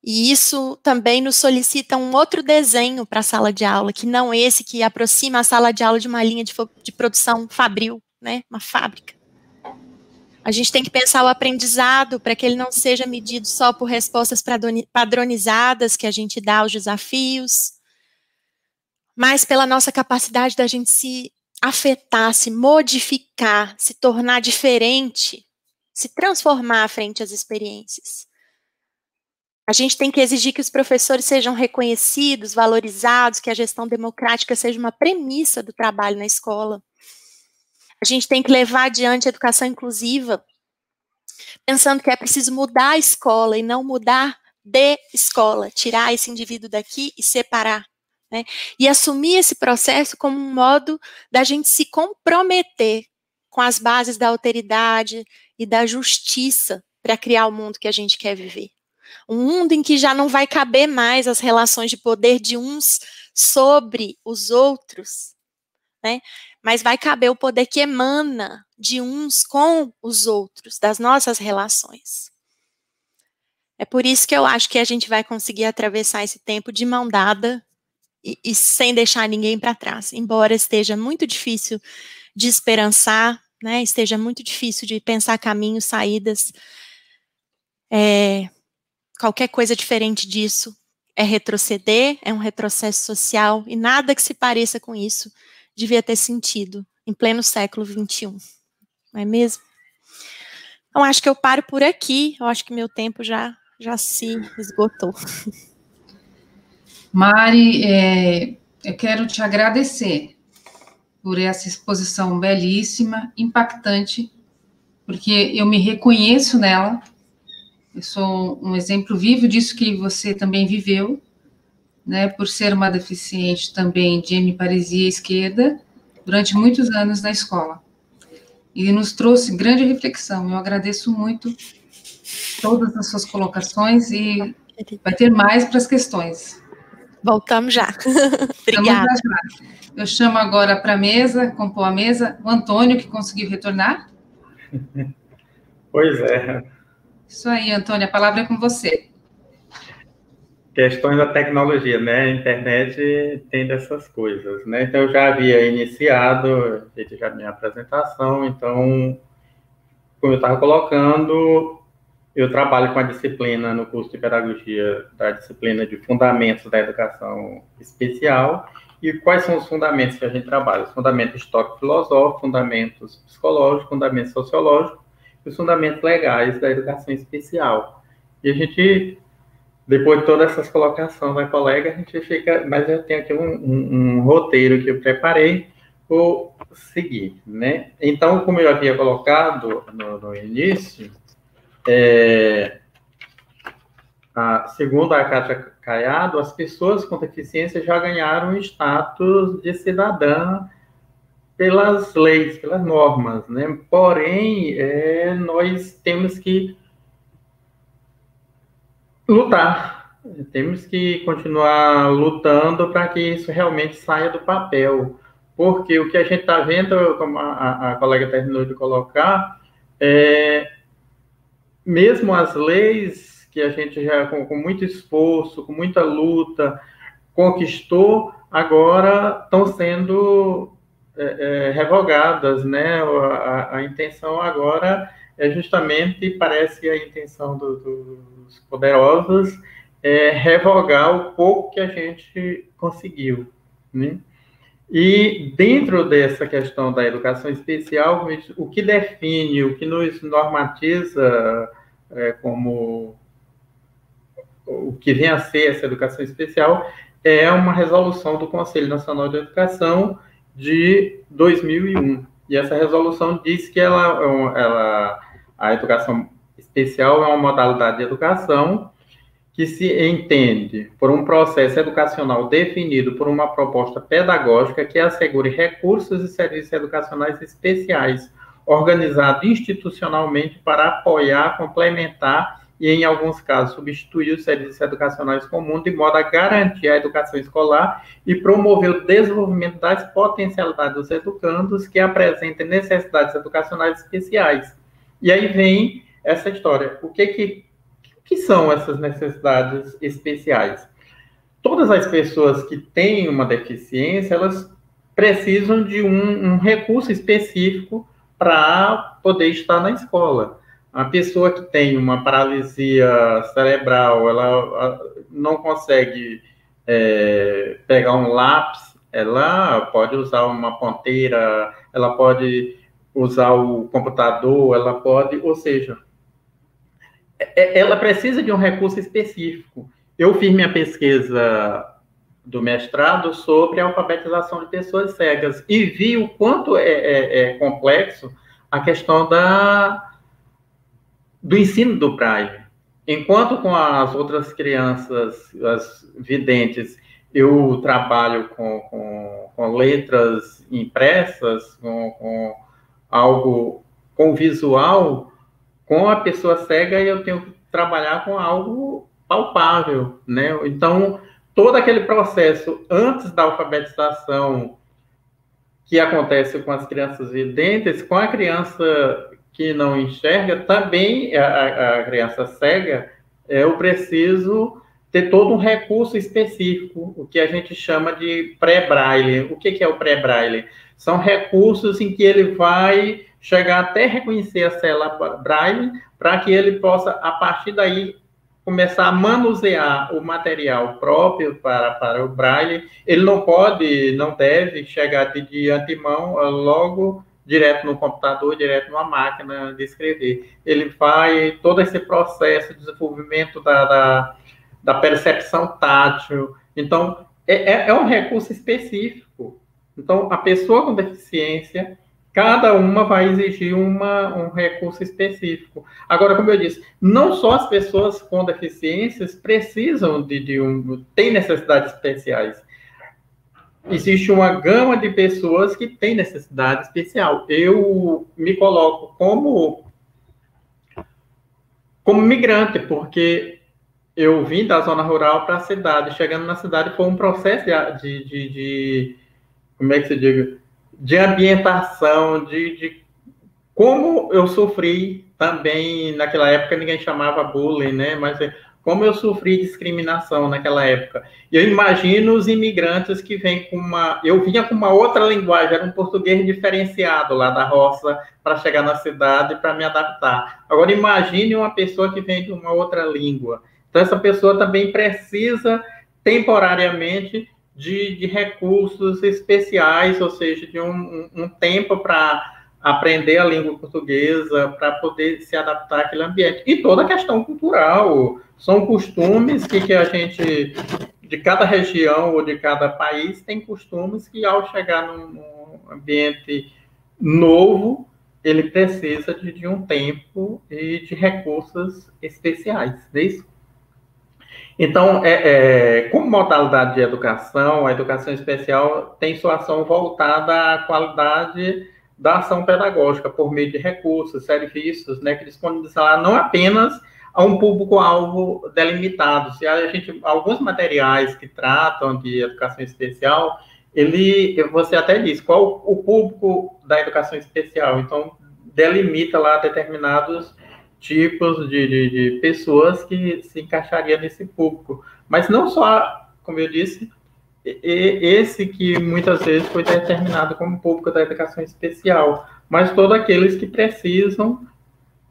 E isso também nos solicita um outro desenho para a sala de aula, que não esse que aproxima a sala de aula de uma linha de produção fabril, né, uma fábrica. A gente tem que pensar o aprendizado para que ele não seja medido só por respostas padronizadas que a gente dá aos desafios, mas pela nossa capacidade da gente se afetar, se modificar, se tornar diferente, se transformar frente às experiências. A gente tem que exigir que os professores sejam reconhecidos, valorizados, que a gestão democrática seja uma premissa do trabalho na escola. A gente tem que levar adiante a educação inclusiva, pensando que é preciso mudar a escola e não mudar de escola, tirar esse indivíduo daqui e separar, né? E assumir esse processo como um modo da gente se comprometer com as bases da alteridade e da justiça para criar o mundo que a gente quer viver. Um mundo em que já não vai caber mais as relações de poder de uns sobre os outros, né? Mas vai caber o poder que emana de uns com os outros, das nossas relações. É por isso que eu acho que a gente vai conseguir atravessar esse tempo de mão dada e sem deixar ninguém para trás, embora esteja muito difícil de esperançar, né? Esteja muito difícil de pensar caminhos, saídas. Qualquer coisa diferente disso é retroceder, é um retrocesso social, e nada que se pareça com isso devia ter sentido em pleno século XXI, não é mesmo? Então, acho que eu paro por aqui, eu acho que meu tempo já se esgotou. Mari, eu quero te agradecer por essa exposição belíssima, impactante, porque eu me reconheço nela. Eu sou um exemplo vivo disso que você também viveu, né, por ser uma deficiente também de hemiparesia esquerda, durante muitos anos na escola. E nos trouxe grande reflexão. Eu agradeço muito todas as suas colocações e vai ter mais para as questões. Voltamos já. Obrigada. Eu chamo agora para a mesa, compor a mesa, o Antônio, que conseguiu retornar. Pois é. Isso aí, Antônio, a palavra é com você. Questões da tecnologia, né? A internet tem dessas coisas, né? Então, eu já havia iniciado, feito já a minha apresentação, então, como eu estava colocando, eu trabalho com a disciplina no curso de pedagogia, da disciplina de fundamentos da educação especial. E quais são os fundamentos que a gente trabalha? Os fundamentos histórico-filosóficos, fundamentos psicológicos, fundamentos sociológicos e os fundamentos legais da educação especial. E a gente, depois de todas essas colocações da colega, a gente fica... Mas eu tenho aqui um roteiro que eu preparei, vou seguir, né? Então, como eu havia colocado no início, segundo a Kátia Caiado, as pessoas com deficiência já ganharam status de cidadã pelas leis, pelas normas, né? Porém, nós temos que lutar, temos que continuar lutando para que isso realmente saia do papel, porque o que a gente está vendo, como a colega terminou de colocar, mesmo as leis que a gente já, com muito esforço, com muita luta, conquistou, agora estão sendo revogadas, né? A intenção agora é justamente, parece a intenção dos poderosos, revogar o pouco que a gente conseguiu, né? E dentro dessa questão da educação especial, o que define, o que nos normatiza como o que vem a ser essa educação especial é uma resolução do Conselho Nacional de Educação de 2001. E essa resolução diz que a educação especial é uma modalidade de educação que se entende por um processo educacional definido por uma proposta pedagógica que assegure recursos e serviços educacionais especiais, organizado institucionalmente para apoiar, complementar e, em alguns casos, substituir os serviços educacionais comuns de modo a garantir a educação escolar e promover o desenvolvimento das potencialidades dos educandos que apresentem necessidades educacionais especiais. E aí vem essa história. O que são essas necessidades especiais? Todas as pessoas que têm uma deficiência, elas precisam de um recurso específico para poder estar na escola. A pessoa que tem uma paralisia cerebral, ela não consegue pegar um lápis, ela pode usar uma ponteira, ela pode usar o computador, ela pode, ou seja, ela precisa de um recurso específico. Eu fiz minha pesquisa do mestrado sobre a alfabetização de pessoas cegas e vi o quanto é complexo a questão do ensino do Braille. Enquanto com as outras crianças, as videntes, eu trabalho com letras impressas, com algo com visual, com a pessoa cega eu tenho que trabalhar com algo palpável, né? Então, todo aquele processo antes da alfabetização que acontece com as crianças videntes, com a criança que não enxerga, também a criança cega, eu preciso ter todo um recurso específico, o que a gente chama de pré-braille. O que é o pré-braille? São recursos em que ele vai chegar até reconhecer a célula braille, para que ele possa, a partir daí, começar a manusear o material próprio para o braille. Ele não deve chegar de antemão logo direto no computador, direto numa máquina de escrever. Ele vai, todo esse processo de desenvolvimento da percepção tátil. Então, é um recurso específico. Então, a pessoa com deficiência, cada uma vai exigir um recurso específico. Agora, como eu disse, não só as pessoas com deficiências precisam têm necessidades especiais. Existe uma gama de pessoas que têm necessidade especial. Eu me coloco como migrante, porque eu vim da zona rural para a cidade. Chegando na cidade foi um processo como é que se diz? De ambientação, de como eu sofri também, naquela época ninguém chamava bullying, né? Mas como eu sofri discriminação naquela época. E eu imagino os imigrantes que vêm eu vinha com uma outra linguagem, era um português diferenciado lá da roça, para chegar na cidade, para me adaptar. Agora imagine uma pessoa que vem de uma outra língua. Então essa pessoa também precisa, temporariamente, de recursos especiais, ou seja, de um tempo para aprender a língua portuguesa, para poder se adaptar àquele ambiente. E toda a questão cultural, são costumes que a gente, de cada região ou de cada país, tem costumes que, ao chegar num ambiente novo, ele precisa de um tempo e de recursos especiais, não é isso? Então, como modalidade de educação, a educação especial tem sua ação voltada à qualidade da ação pedagógica, por meio de recursos, serviços, né, que disponibilizam não apenas a um público-alvo delimitado. Alguns materiais que tratam de educação especial, você até diz qual o público da educação especial, então delimita lá determinados tipos de pessoas que se encaixariam nesse público. Mas não só, como eu disse, esse que muitas vezes foi determinado como público da educação especial, mas todos aqueles que precisam,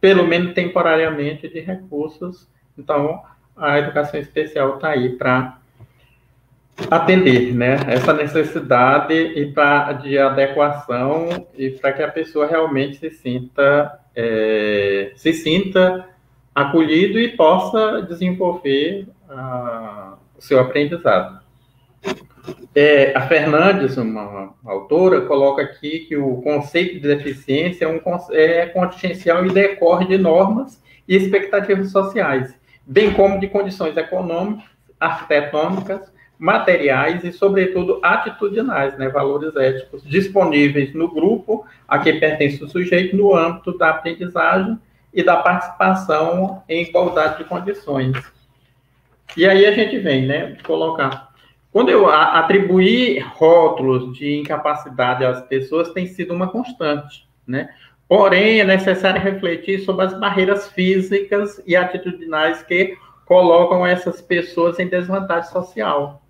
pelo menos temporariamente, de recursos. Então, a educação especial está aí para atender, né, essa necessidade e de adequação e para que a pessoa realmente se sinta acolhido e possa desenvolver o seu aprendizado. A Fernandes, uma autora, coloca aqui que o conceito de deficiência é contingencial e decorre de normas e expectativas sociais, bem como de condições econômicas, arquitetônicas, materiais e, sobretudo, atitudinais, né, valores éticos disponíveis no grupo a que pertence o sujeito no âmbito da aprendizagem e da participação em igualdade de condições. E aí a gente vem, né, colocar. Quando eu atribuir rótulos de incapacidade às pessoas tem sido uma constante, né? Porém, é necessário refletir sobre as barreiras físicas e atitudinais que colocam essas pessoas em desvantagem social.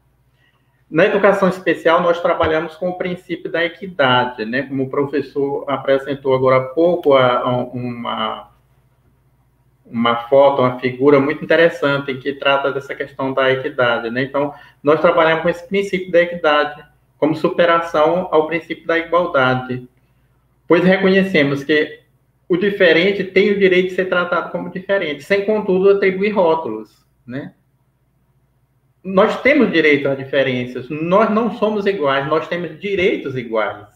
Na educação especial, nós trabalhamos com o princípio da equidade, né? Como o professor apresentou agora há pouco, uma foto, uma figura muito interessante em que trata dessa questão da equidade, né? Então, nós trabalhamos com esse princípio da equidade como superação ao princípio da igualdade, pois reconhecemos que o diferente tem o direito de ser tratado como diferente, sem, contudo, atribuir rótulos, né? Nós temos direito às diferenças, nós não somos iguais, nós temos direitos iguais.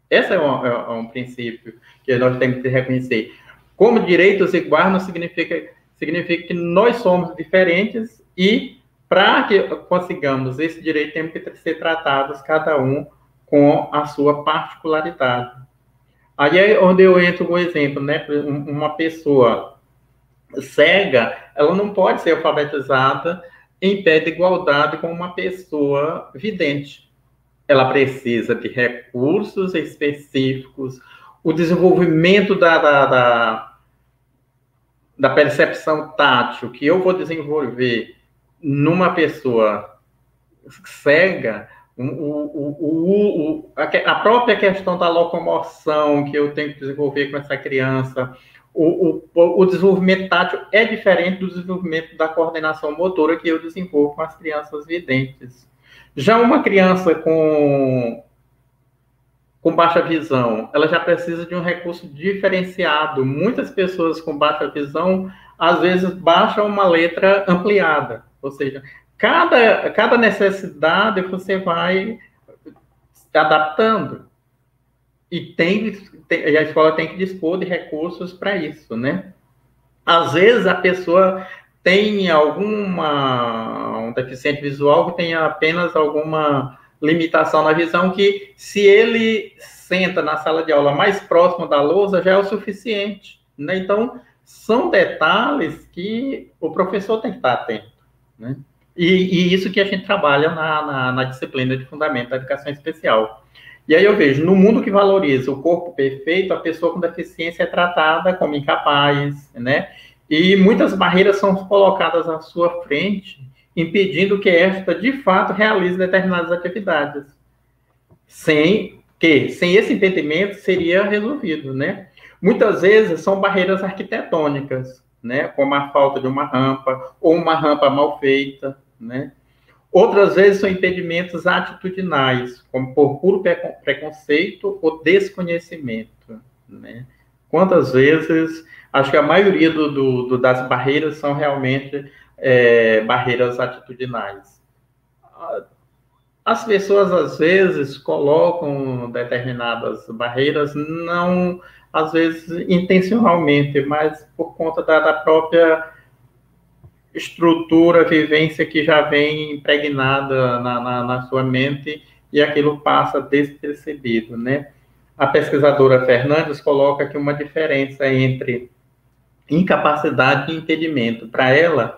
Esse é um princípio que nós temos que reconhecer. Como direitos iguais não significa que nós somos diferentes e, para que consigamos esse direito, temos que ser tratados, cada um, com a sua particularidade. Aí é onde eu entro com o exemplo, né? Uma pessoa cega, ela não pode ser alfabetizada em pé de igualdade com uma pessoa vidente. Ela precisa de recursos específicos, o desenvolvimento da percepção tátil que eu vou desenvolver numa pessoa cega, a própria questão da locomoção que eu tenho que desenvolver com essa criança, o desenvolvimento tátil é diferente do desenvolvimento da coordenação motora que eu desenvolvo com as crianças videntes. Já uma criança com baixa visão, ela já precisa de um recurso diferenciado. Muitas pessoas com baixa visão, às vezes, baixam uma letra ampliada. Ou seja, cada necessidade você vai adaptando. E a escola tem que dispor de recursos para isso, né? Às vezes, a pessoa tem um deficiente visual que tem apenas alguma limitação na visão, que se ele senta na sala de aula mais próximo da lousa, já é o suficiente, né? Então, são detalhes que o professor tem que estar atento, né? E isso que a gente trabalha na disciplina de fundamento da educação especial. E aí eu vejo, no mundo que valoriza o corpo perfeito, a pessoa com deficiência é tratada como incapaz, né? E muitas barreiras são colocadas à sua frente, impedindo que esta, de fato, realize determinadas atividades. Sem esse impedimento seria resolvido, né? Muitas vezes são barreiras arquitetônicas, né? Como a falta de uma rampa, ou uma rampa mal feita, né? Outras vezes são impedimentos atitudinais, como por puro preconceito ou desconhecimento, né? Quantas vezes, acho que a maioria das barreiras são realmente barreiras atitudinais. As pessoas, às vezes, colocam determinadas barreiras, não, às vezes, intencionalmente, mas por conta da própria estrutura, vivência que já vem impregnada na sua mente e aquilo passa despercebido, né? A pesquisadora Fernandes coloca aqui uma diferença entre incapacidade e impedimento. Para ela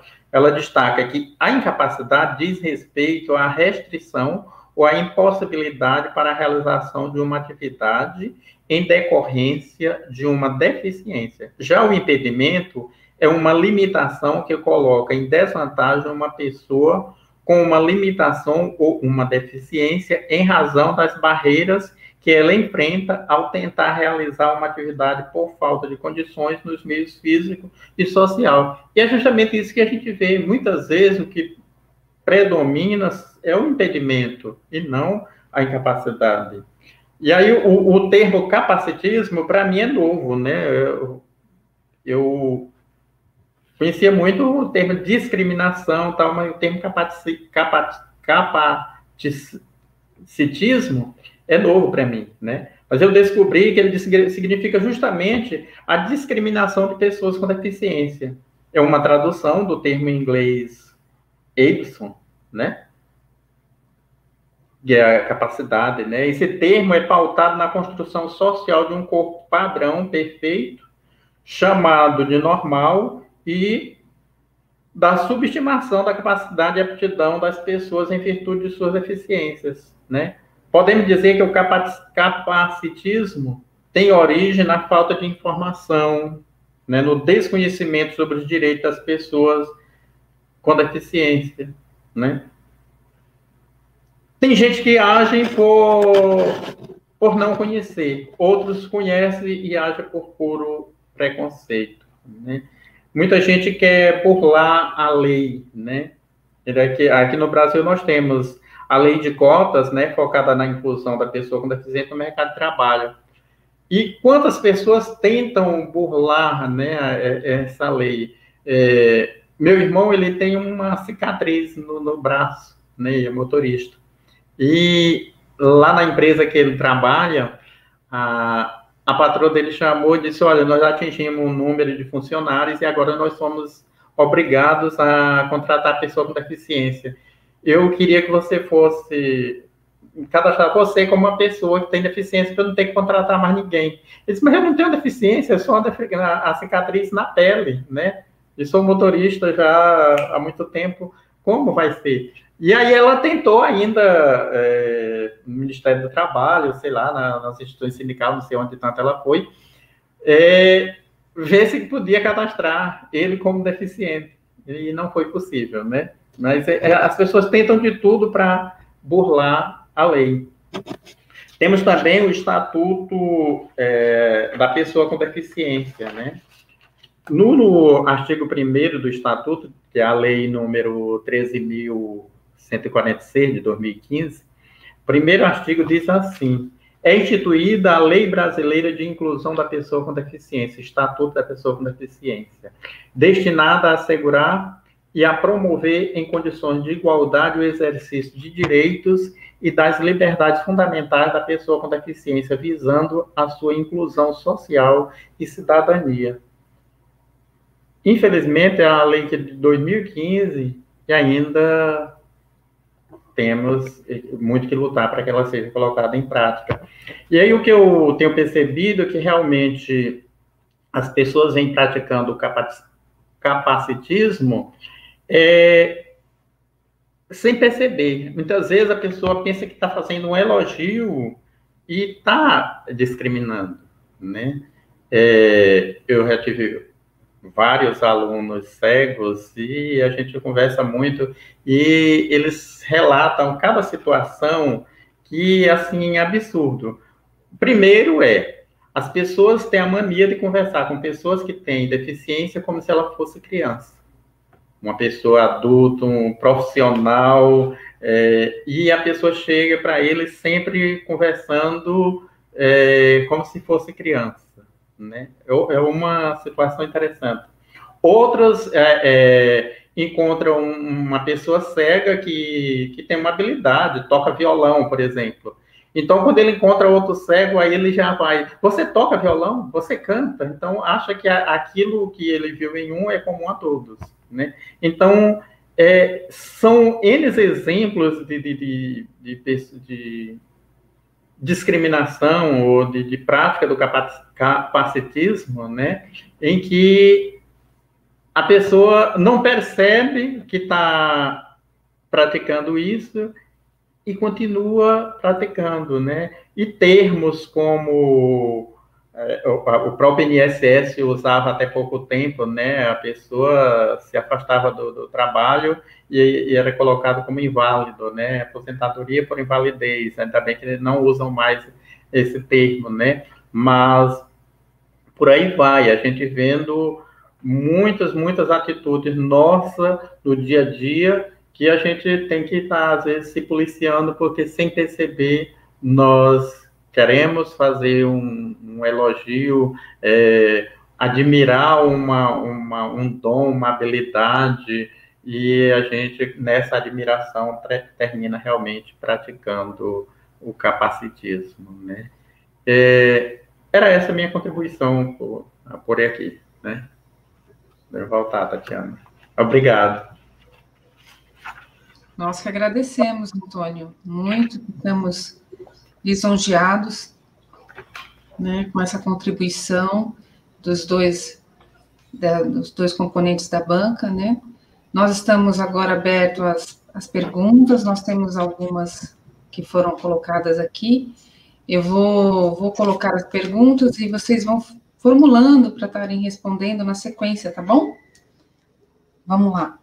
destaca que a incapacidade diz respeito à restrição ou à impossibilidade para a realização de uma atividade em decorrência de uma deficiência. Já o impedimento é uma limitação que coloca em desvantagem uma pessoa com uma limitação ou uma deficiência em razão das barreiras que ela enfrenta ao tentar realizar uma atividade por falta de condições nos meios físico e social. E é justamente isso que a gente vê. Muitas vezes o que predomina é o impedimento e não a incapacidade. E aí o termo capacitismo, para mim, é novo, né? Eu conhecia muito o termo discriminação, tal, mas o termo capacitismo é novo para mim, né? Mas eu descobri que ele significa justamente a discriminação de pessoas com deficiência. É uma tradução do termo em inglês Ableton, né? Que é a capacidade, né? Esse termo é pautado na construção social de um corpo padrão perfeito, chamado de normal e da subestimação da capacidade e aptidão das pessoas em virtude de suas deficiências, né? Podemos dizer que o capacitismo tem origem na falta de informação, né, no desconhecimento sobre os direitos das pessoas com deficiência, né? Tem gente que age por não conhecer, outros conhecem e agem por puro preconceito, né? Muita gente quer burlar a lei, né? Aqui no Brasil nós temos a lei de cotas, né, focada na inclusão da pessoa com deficiência no mercado de trabalho. E quantas pessoas tentam burlar, né, essa lei? Meu irmão, ele tem uma cicatriz no braço, né, ele é motorista. E lá na empresa que ele trabalha, a patroa dele chamou e disse, olha, nós já atingimos um número de funcionários e agora nós somos obrigados a contratar pessoa com deficiência. Eu queria que você fosse cadastrar você como uma pessoa que tem deficiência para eu não ter que contratar mais ninguém. Ele disse, mas eu não tenho deficiência, eu sou a cicatriz na pele, né? Eu sou motorista já há muito tempo, como vai ser? E aí ela tentou ainda, no Ministério do Trabalho, sei lá, nas instituições sindicais, não sei onde tanto ela foi, ver se podia cadastrar ele como deficiente. E não foi possível, né? Mas as pessoas tentam de tudo para burlar a lei. Temos também o Estatuto da Pessoa com Deficiência, né? No artigo 1º do Estatuto, que é a lei número 13.146 de 2015, o primeiro artigo diz assim, é instituída a Lei Brasileira de Inclusão da Pessoa com Deficiência, Estatuto da Pessoa com Deficiência, destinada a assegurar e a promover em condições de igualdade o exercício de direitos e das liberdades fundamentais da pessoa com deficiência, visando a sua inclusão social e cidadania. Infelizmente, é a lei de 2015 e ainda temos muito que lutar para que ela seja colocada em prática. E aí o que eu tenho percebido é que realmente as pessoas vêm praticando o capacitismo sem perceber. Muitas vezes a pessoa pensa que está fazendo um elogio e está discriminando, né? Eu já tive vários alunos cegos e a gente conversa muito e eles relatam cada situação que, assim, é absurdo. Primeiro as pessoas têm a mania de conversar com pessoas que têm deficiência como se ela fosse criança. Uma pessoa adulta, um profissional, e a pessoa chega para eles sempre conversando como se fosse criança, né? É uma situação interessante. Outras encontram uma pessoa cega que tem uma habilidade, toca violão, por exemplo. Então, quando ele encontra outro cego, aí ele já vai, você toca violão? Você canta? Então, acha que aquilo que ele viu em um é comum a todos, né? Então, são N exemplos de discriminação ou de prática do capacitismo, né? Em que a pessoa não percebe que está praticando isso e continua praticando, né? E termos como o próprio INSS usava até pouco tempo, né? A pessoa se afastava do trabalho e era colocado como inválido, né? Aposentadoria por invalidez. Ainda bem que eles não usam mais esse termo, né? Mas por aí vai, a gente vendo muitas atitudes nossas no dia a dia que a gente tem que estar, às vezes, se policiando, porque sem perceber nós queremos fazer um elogio, admirar um dom, uma habilidade, e a gente, nessa admiração, termina realmente praticando o capacitismo, né? Era essa a minha contribuição por aqui, né? Vou voltar, Tatiana. Obrigado. Nós que agradecemos, Antônio, muito, estamos lisonjeados, né, com essa contribuição dos dois dos dois componentes da banca, né? Nós estamos agora abertos às perguntas, nós temos algumas que foram colocadas aqui. Eu vou colocar as perguntas e vocês vão formulando para estarem respondendo na sequência, tá bom? Vamos lá.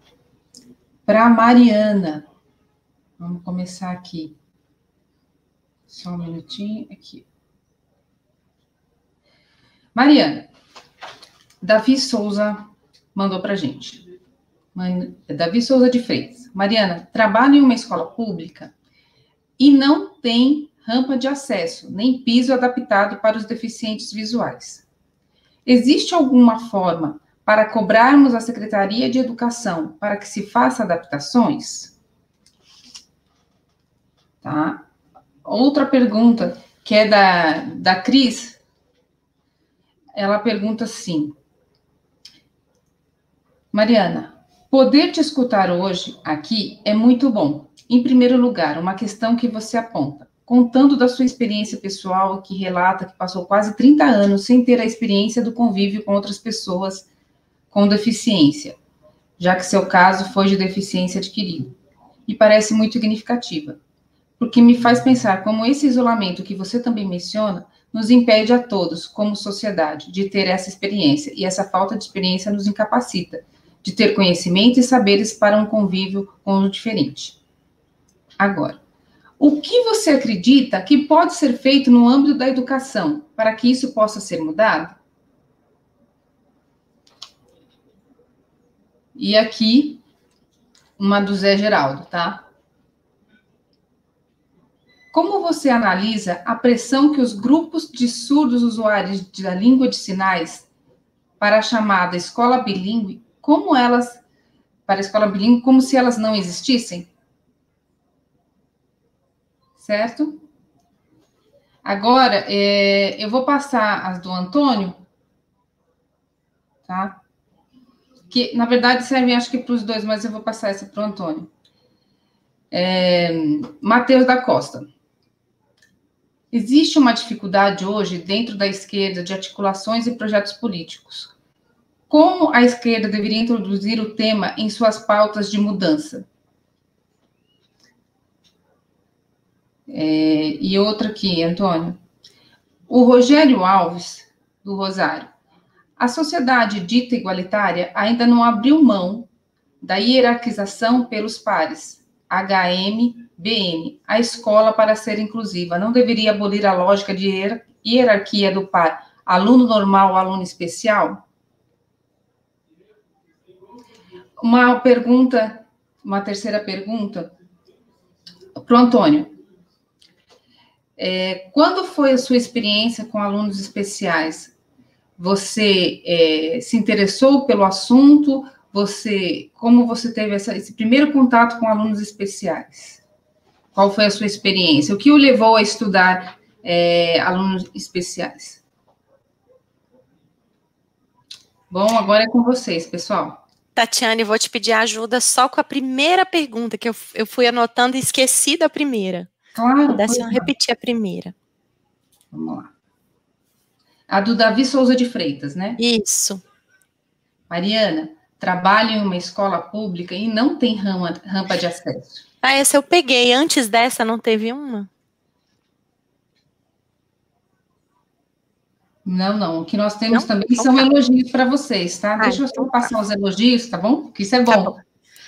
Para a Mariana, vamos começar aqui. Só um minutinho, aqui. Mariana, Davi Souza mandou para a gente. Davi Souza de Freitas. Mariana, trabalho em uma escola pública e não tem rampa de acesso, nem piso adaptado para os deficientes visuais. Existe alguma forma para cobrarmos a Secretaria de Educação para que se faça adaptações? Tá? Outra pergunta, que é da Cris, ela pergunta assim: Mariana, poder te escutar hoje aqui é muito bom. Em primeiro lugar, uma questão que você aponta, contando da sua experiência pessoal, que relata que passou quase 30 anos sem ter a experiência do convívio com outras pessoas com deficiência, já que seu caso foi de deficiência adquirida, e parece muito significativa, porque me faz pensar como esse isolamento que você também menciona nos impede a todos, como sociedade, de ter essa experiência, e essa falta de experiência nos incapacita de ter conhecimento e saberes para um convívio com o diferente. Agora, o que você acredita que pode ser feito no âmbito da educação para que isso possa ser mudado? E aqui, uma do Zé Geraldo, tá? Como você analisa a pressão que os grupos de surdos usuários da língua de sinais para a chamada escola bilíngue, como se elas não existissem? Certo? Agora, eu vou passar as do Antônio, tá? Que, na verdade, serve, acho que para os dois, mas eu vou passar essa para o Antônio. Matheus da Costa. Existe uma dificuldade hoje dentro da esquerda de articulações e projetos políticos. Como a esquerda deveria introduzir o tema em suas pautas de mudança? E outra aqui, Antônio. O Rogério Alves, do Rosário. A sociedade dita igualitária ainda não abriu mão da hierarquização pelos pares, HM, BM. A escola, para ser inclusiva, não deveria abolir a lógica de hierarquia do par aluno normal, aluno especial? Uma terceira pergunta para o Antônio. Quando foi a sua experiência com alunos especiais? Você se interessou pelo assunto? Como você teve esse primeiro contato com alunos especiais? Qual foi a sua experiência? O que o levou a estudar alunos especiais? Bom, agora é com vocês, pessoal. Tatiane, vou te pedir ajuda só com a primeira pergunta, que eu fui anotando e esqueci da primeira. Claro. Pudesse repetir a primeira. Vamos lá. A do Davi Souza de Freitas, né? Isso. Mariana, trabalho em uma escola pública e não tem rampa de acesso. Essa eu peguei. Antes dessa, não teve uma? Não. O que nós temos também são elogios para vocês, tá? Deixa eu só passar os elogios, tá bom? Porque isso é bom. Tá bom.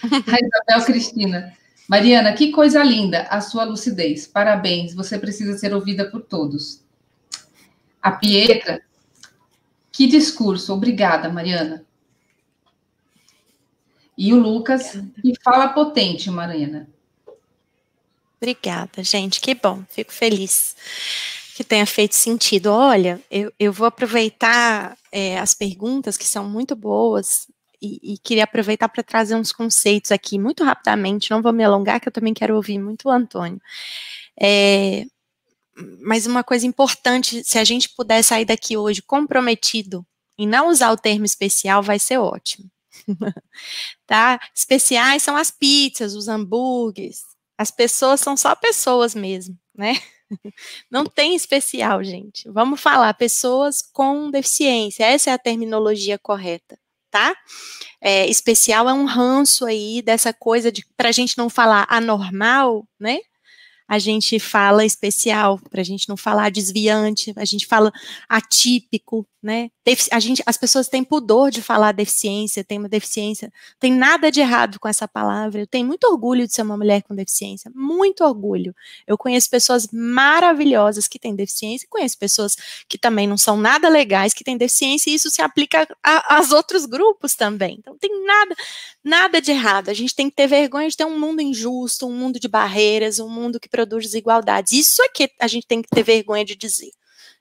A Isabel Cristina. Mariana, que coisa linda a sua lucidez. Parabéns, você precisa ser ouvida por todos. A Pietra, que discurso. Obrigada, Mariana. E o Lucas, que fala potente, Mariana. Obrigada, gente, que bom. Fico feliz que tenha feito sentido. Olha, eu vou aproveitar as perguntas, que são muito boas, e queria aproveitar para trazer uns conceitos aqui, muito rapidamente, não vou me alongar, que eu também quero ouvir muito o Antônio. Mas uma coisa importante, se a gente puder sair daqui hoje comprometido em não usar o termo especial, vai ser ótimo. Tá? Especiais são as pizzas, os hambúrgueres. As pessoas são só pessoas mesmo, né? Não tem especial, gente. Vamos falar pessoas com deficiência. Essa é a terminologia correta, tá? Especial é um ranço aí dessa coisa de, pra gente não falar anormal, né? A gente fala especial, para a gente não falar desviante, a gente fala atípico, né? As pessoas têm pudor de falar deficiência, tem uma deficiência, tem nada de errado com essa palavra. Eu tenho muito orgulho de ser uma mulher com deficiência, muito orgulho. Eu conheço pessoas maravilhosas que têm deficiência, e conheço pessoas que também não são nada legais, que têm deficiência, e isso se aplica aos outros grupos também. Então, não tem nada de errado. A gente tem que ter vergonha de ter um mundo injusto, um mundo de barreiras, um mundo que produz desigualdades. Isso é que a gente tem que ter vergonha de dizer,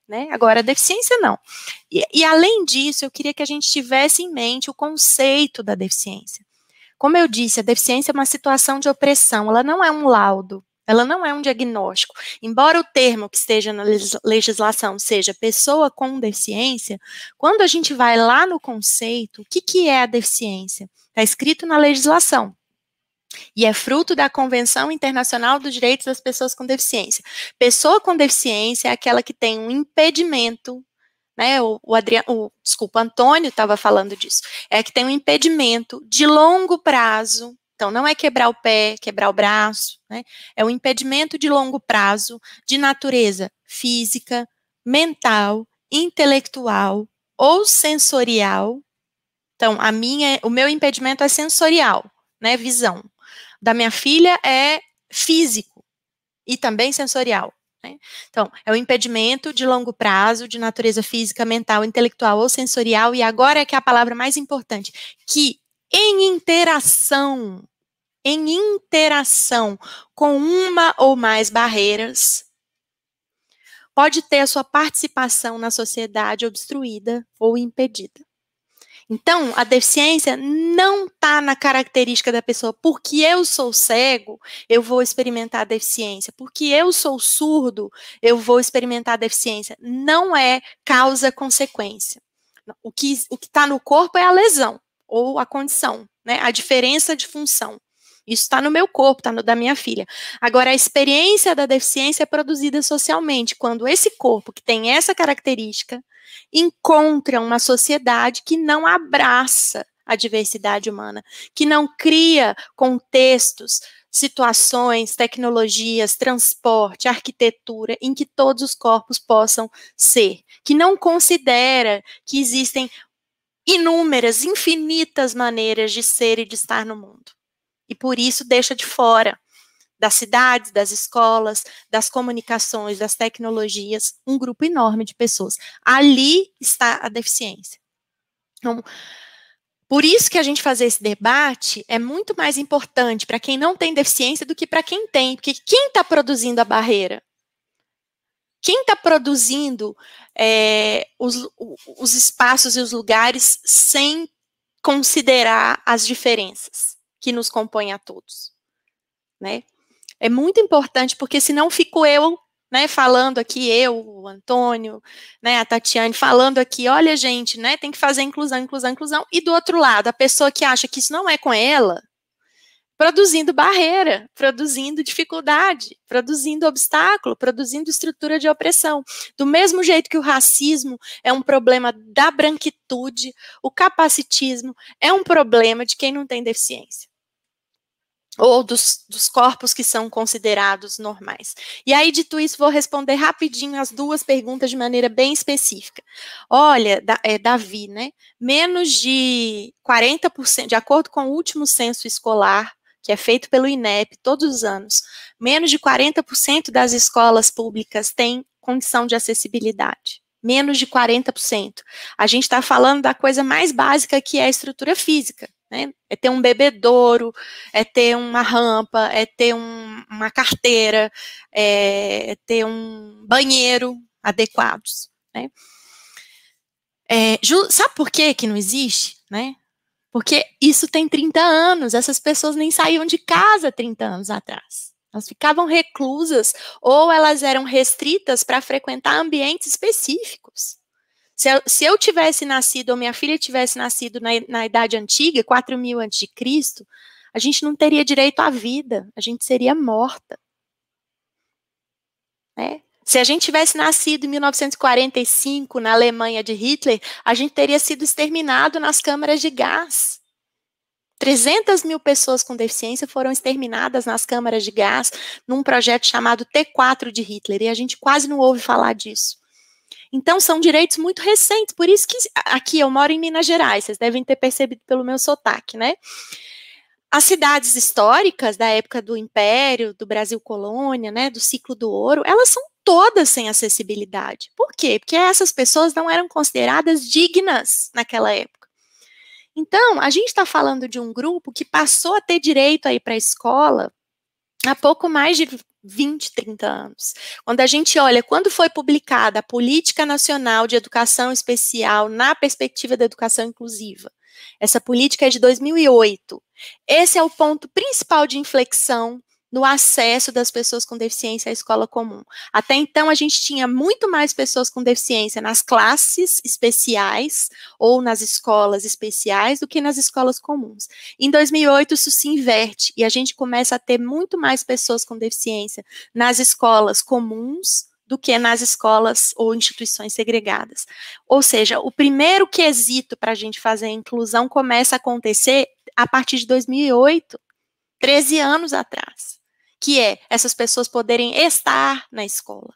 né? Agora, a deficiência não. E além disso, eu queria que a gente tivesse em mente o conceito da deficiência. Como eu disse, a deficiência é uma situação de opressão, ela não é um laudo, ela não é um diagnóstico. Embora o termo que esteja na legislação seja pessoa com deficiência, quando a gente vai lá no conceito, o que é a deficiência? Está escrito na legislação. E é fruto da Convenção Internacional dos Direitos das Pessoas com Deficiência. Pessoa com deficiência é aquela que tem um impedimento, né? O Antônio estava falando disso. É que tem um impedimento de longo prazo. Então, não é quebrar o pé, quebrar o braço, né? É um impedimento de longo prazo, de natureza física, mental, intelectual ou sensorial. Então, o meu impedimento é sensorial, né? Visão. Da minha filha é físico e também sensorial, né? Então, é um impedimento de longo prazo, de natureza física, mental, intelectual ou sensorial, e agora é que é a palavra mais importante, que em interação com uma ou mais barreiras, pode ter a sua participação na sociedade obstruída ou impedida. Então, a deficiência não está na característica da pessoa. Porque eu sou cego, eu vou experimentar a deficiência. Porque eu sou surdo, eu vou experimentar a deficiência. Não é causa-consequência. O que está no corpo é a lesão, ou a condição, né? A diferença de função. Isso está no meu corpo, está no da minha filha. Agora, a experiência da deficiência é produzida socialmente, quando esse corpo, que tem essa característica, encontra uma sociedade que não abraça a diversidade humana, que não cria contextos, situações, tecnologias, transporte, arquitetura, em que todos os corpos possam ser, que não considera que existem inúmeras, infinitas maneiras de ser e de estar no mundo. E por isso deixa de fora das cidades, das escolas, das comunicações, das tecnologias, um grupo enorme de pessoas. Ali está a deficiência. Então, por isso que a gente fazer esse debate é muito mais importante para quem não tem deficiência do que para quem tem, porque quem está produzindo a barreira? Quem está produzindo os espaços e os lugares sem considerar as diferenças que nos compõem a todos, né? É muito importante, porque senão fico eu, né, falando aqui, o Antônio, né, a Tatiane, falando aqui, olha, gente, né, tem que fazer inclusão, e do outro lado, a pessoa que acha que isso não é com ela, produzindo barreira, produzindo dificuldade, produzindo obstáculo, produzindo estrutura de opressão. Do mesmo jeito que o racismo é um problema da branquitude, o capacitismo é um problema de quem não tem deficiência. Ou dos corpos que são considerados normais. E aí, dito isso, vou responder rapidinho as duas perguntas de maneira bem específica. Olha, Davi, né? Menos de 40%, de acordo com o último censo escolar, que é feito pelo INEP todos os anos, menos de 40% das escolas públicas têm condição de acessibilidade. Menos de 40%. A gente está falando da coisa mais básica, que é a estrutura física. Né? É ter um bebedouro, é ter uma rampa, é ter uma carteira, é ter um banheiro adequados. Né? Sabe por que não existe? Né? Porque isso tem 30 anos, essas pessoas nem saíam de casa 30 anos atrás. Elas ficavam reclusas ou elas eram restritas para frequentar ambientes específicos. Se eu tivesse nascido, ou minha filha tivesse nascido na Idade Antiga, 4.000 a.C., a gente não teria direito à vida, a gente seria morta. Né? Se a gente tivesse nascido em 1945, na Alemanha de Hitler, a gente teria sido exterminado nas câmaras de gás. 300 mil pessoas com deficiência foram exterminadas nas câmaras de gás num projeto chamado T4 de Hitler, e a gente quase não ouve falar disso. Então, são direitos muito recentes, por isso que aqui eu moro em Minas Gerais, vocês devem ter percebido pelo meu sotaque, né? As cidades históricas da época do Império, do Brasil Colônia, né, do ciclo do ouro, elas são todas sem acessibilidade. Por quê? Porque essas pessoas não eram consideradas dignas naquela época. Então, a gente está falando de um grupo que passou a ter direito a ir para a escola há pouco mais de 20, 30 anos. Quando a gente olha, quando foi publicada a Política Nacional de Educação Especial na perspectiva da educação inclusiva, essa política é de 2008. Esse é o ponto principal de inflexão no acesso das pessoas com deficiência à escola comum. Até então, a gente tinha muito mais pessoas com deficiência nas classes especiais ou nas escolas especiais do que nas escolas comuns. Em 2008, isso se inverte e a gente começa a ter muito mais pessoas com deficiência nas escolas comuns do que nas escolas ou instituições segregadas. Ou seja, o primeiro quesito para a gente fazer a inclusão começa a acontecer a partir de 2008, 13 anos atrás, que é essas pessoas poderem estar na escola.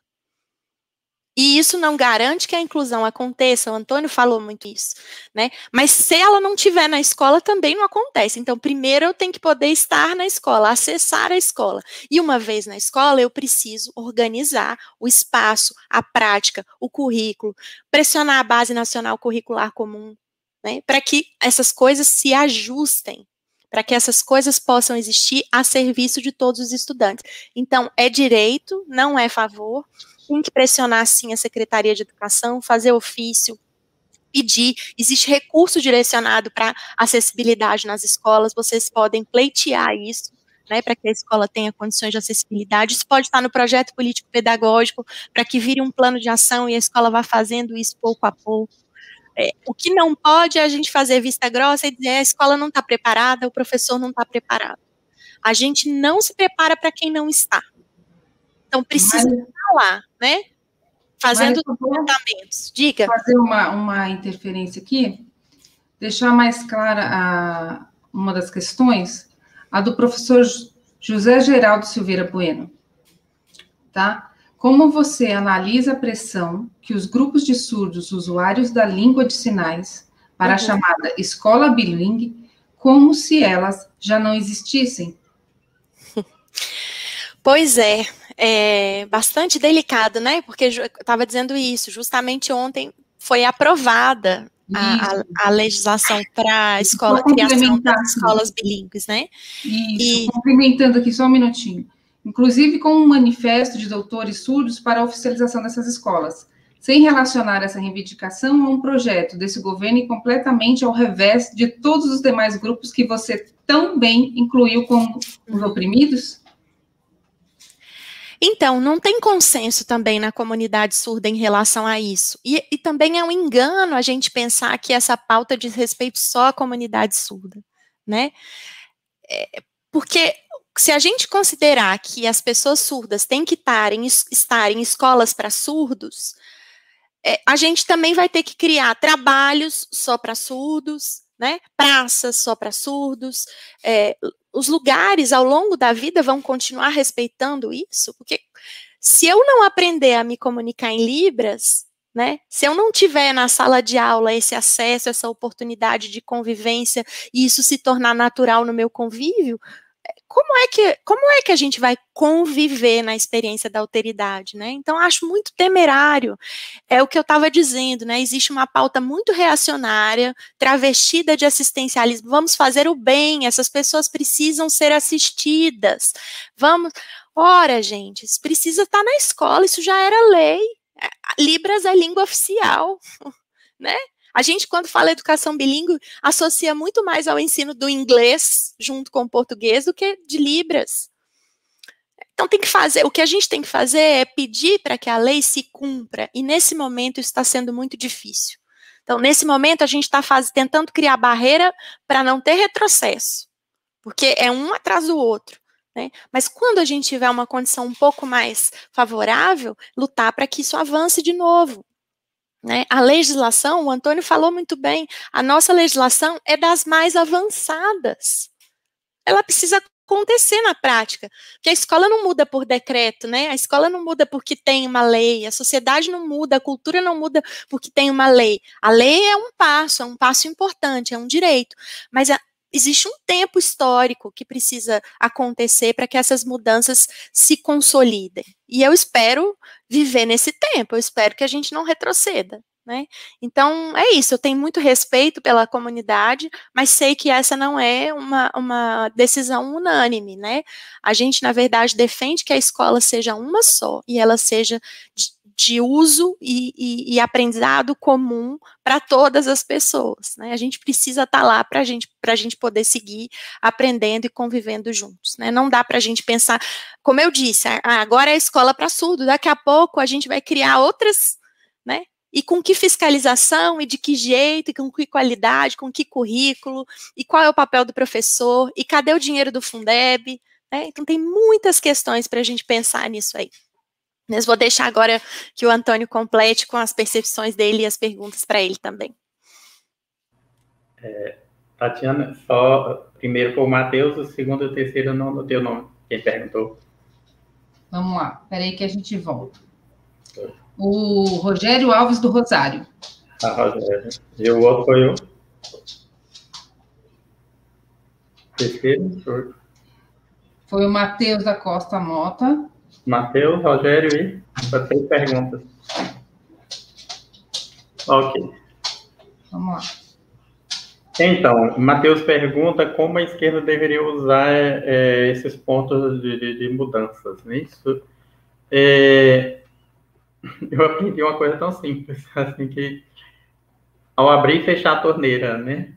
E isso não garante que a inclusão aconteça, o Antônio falou muito isso, né? Mas se ela não estiver na escola, também não acontece. Então, primeiro eu tenho que poder estar na escola, acessar a escola. E uma vez na escola, eu preciso organizar o espaço, a prática, o currículo, pressionar a Base Nacional Curricular Comum, né? Para que essas coisas se ajustem, para que essas coisas possam existir a serviço de todos os estudantes. Então, é direito, não é favor. Tem que pressionar, sim, a Secretaria de Educação, fazer ofício, pedir. Existe recurso direcionado para acessibilidade nas escolas, vocês podem pleitear isso, né, para que a escola tenha condições de acessibilidade. Isso pode estar no projeto político-pedagógico, para que vire um plano de ação e a escola vá fazendo isso pouco a pouco. O que não pode é a gente fazer vista grossa e dizer a escola não está preparada, o professor não está preparado. A gente não se prepara para quem não está. Então, precisa estar lá, né? Fazendo os tratamentos. Diga. Fazer uma interferência aqui, deixar mais clara uma das questões, a do professor José Geraldo Silveira Bueno. Tá? Como você analisa a pressão que os grupos de surdos usuários da língua de sinais para a chamada escola bilíngue, como se elas já não existissem? Pois é bastante delicado, né? Porque eu estava dizendo isso, justamente ontem foi aprovada a legislação para a criação das escolas bilíngues, né? Isso, complementando aqui só um minutinho. Inclusive com um manifesto de doutores surdos para a oficialização dessas escolas, sem relacionar essa reivindicação a um projeto desse governo e completamente ao revés de todos os demais grupos que você tão bem incluiu como os oprimidos? Então, não tem consenso também na comunidade surda em relação a isso. E também é um engano a gente pensar que essa pauta diz respeito só à comunidade surda, né? Porque se a gente considerar que as pessoas surdas têm que estar em escolas para surdos, a gente também vai ter que criar trabalhos só para surdos, né? Praças só para surdos, os lugares ao longo da vida vão continuar respeitando isso, porque se eu não aprender a me comunicar em Libras, né, se eu não tiver na sala de aula esse acesso, essa oportunidade de convivência, e isso se tornar natural no meu convívio, como é que a gente vai conviver na experiência da alteridade, né? Então, acho muito temerário, é o que eu estava dizendo, né? Existe uma pauta muito reacionária, travestida de assistencialismo, vamos fazer o bem, essas pessoas precisam ser assistidas, ora, gente, isso precisa estar na escola, isso já era lei, Libras é língua oficial, né? A gente, quando fala educação bilíngue, associa muito mais ao ensino do inglês junto com o português do que de Libras. Então, o que a gente tem que fazer é pedir para que a lei se cumpra, e nesse momento isso está sendo muito difícil. Então, nesse momento, a gente está tentando criar barreira para não ter retrocesso, porque é um atrás do outro, né? Mas quando a gente tiver uma condição um pouco mais favorável, lutar para que isso avance de novo, né? A legislação, o Antônio falou muito bem, a nossa legislação é das mais avançadas. Ela precisa acontecer na prática, porque a escola não muda por decreto, né? A escola não muda porque tem uma lei, a sociedade não muda, a cultura não muda porque tem uma lei. A lei é um passo importante, é um direito, mas existe um tempo histórico que precisa acontecer para que essas mudanças se consolidem. E eu espero viver nesse tempo, eu espero que a gente não retroceda, né? Então, é isso, eu tenho muito respeito pela comunidade, mas sei que essa não é uma decisão unânime, né? A gente, na verdade, defende que a escola seja uma só, e ela seja de uso e aprendizado comum para todas as pessoas, né? A gente precisa estar lá para a gente poder seguir aprendendo e convivendo juntos, né? Não dá para a gente pensar, como eu disse, agora é a escola para surdo, daqui a pouco a gente vai criar outras, né? E com que fiscalização, e de que jeito, e com que qualidade, com que currículo, e qual é o papel do professor, e cadê o dinheiro do Fundeb, né? Então tem muitas questões para a gente pensar nisso aí. Mas vou deixar agora que o Antônio complete com as percepções dele e as perguntas para ele também. Tatiana, só primeiro foi o Matheus, o segundo e o terceiro não no teu nome, quem perguntou. Vamos lá, peraí que a gente volta. O Rogério Alves do Rosário. Rogério. E o outro foi o? Terceiro? Foi o Matheus da Costa Mota. Matheus, Rogério e? Só 3 perguntas. Ok. Vamos lá. Então, Matheus pergunta como a esquerda deveria usar esses pontos de mudanças. Né? Isso, eu aprendi uma coisa tão simples, assim, que ao abrir e fechar a torneira, né?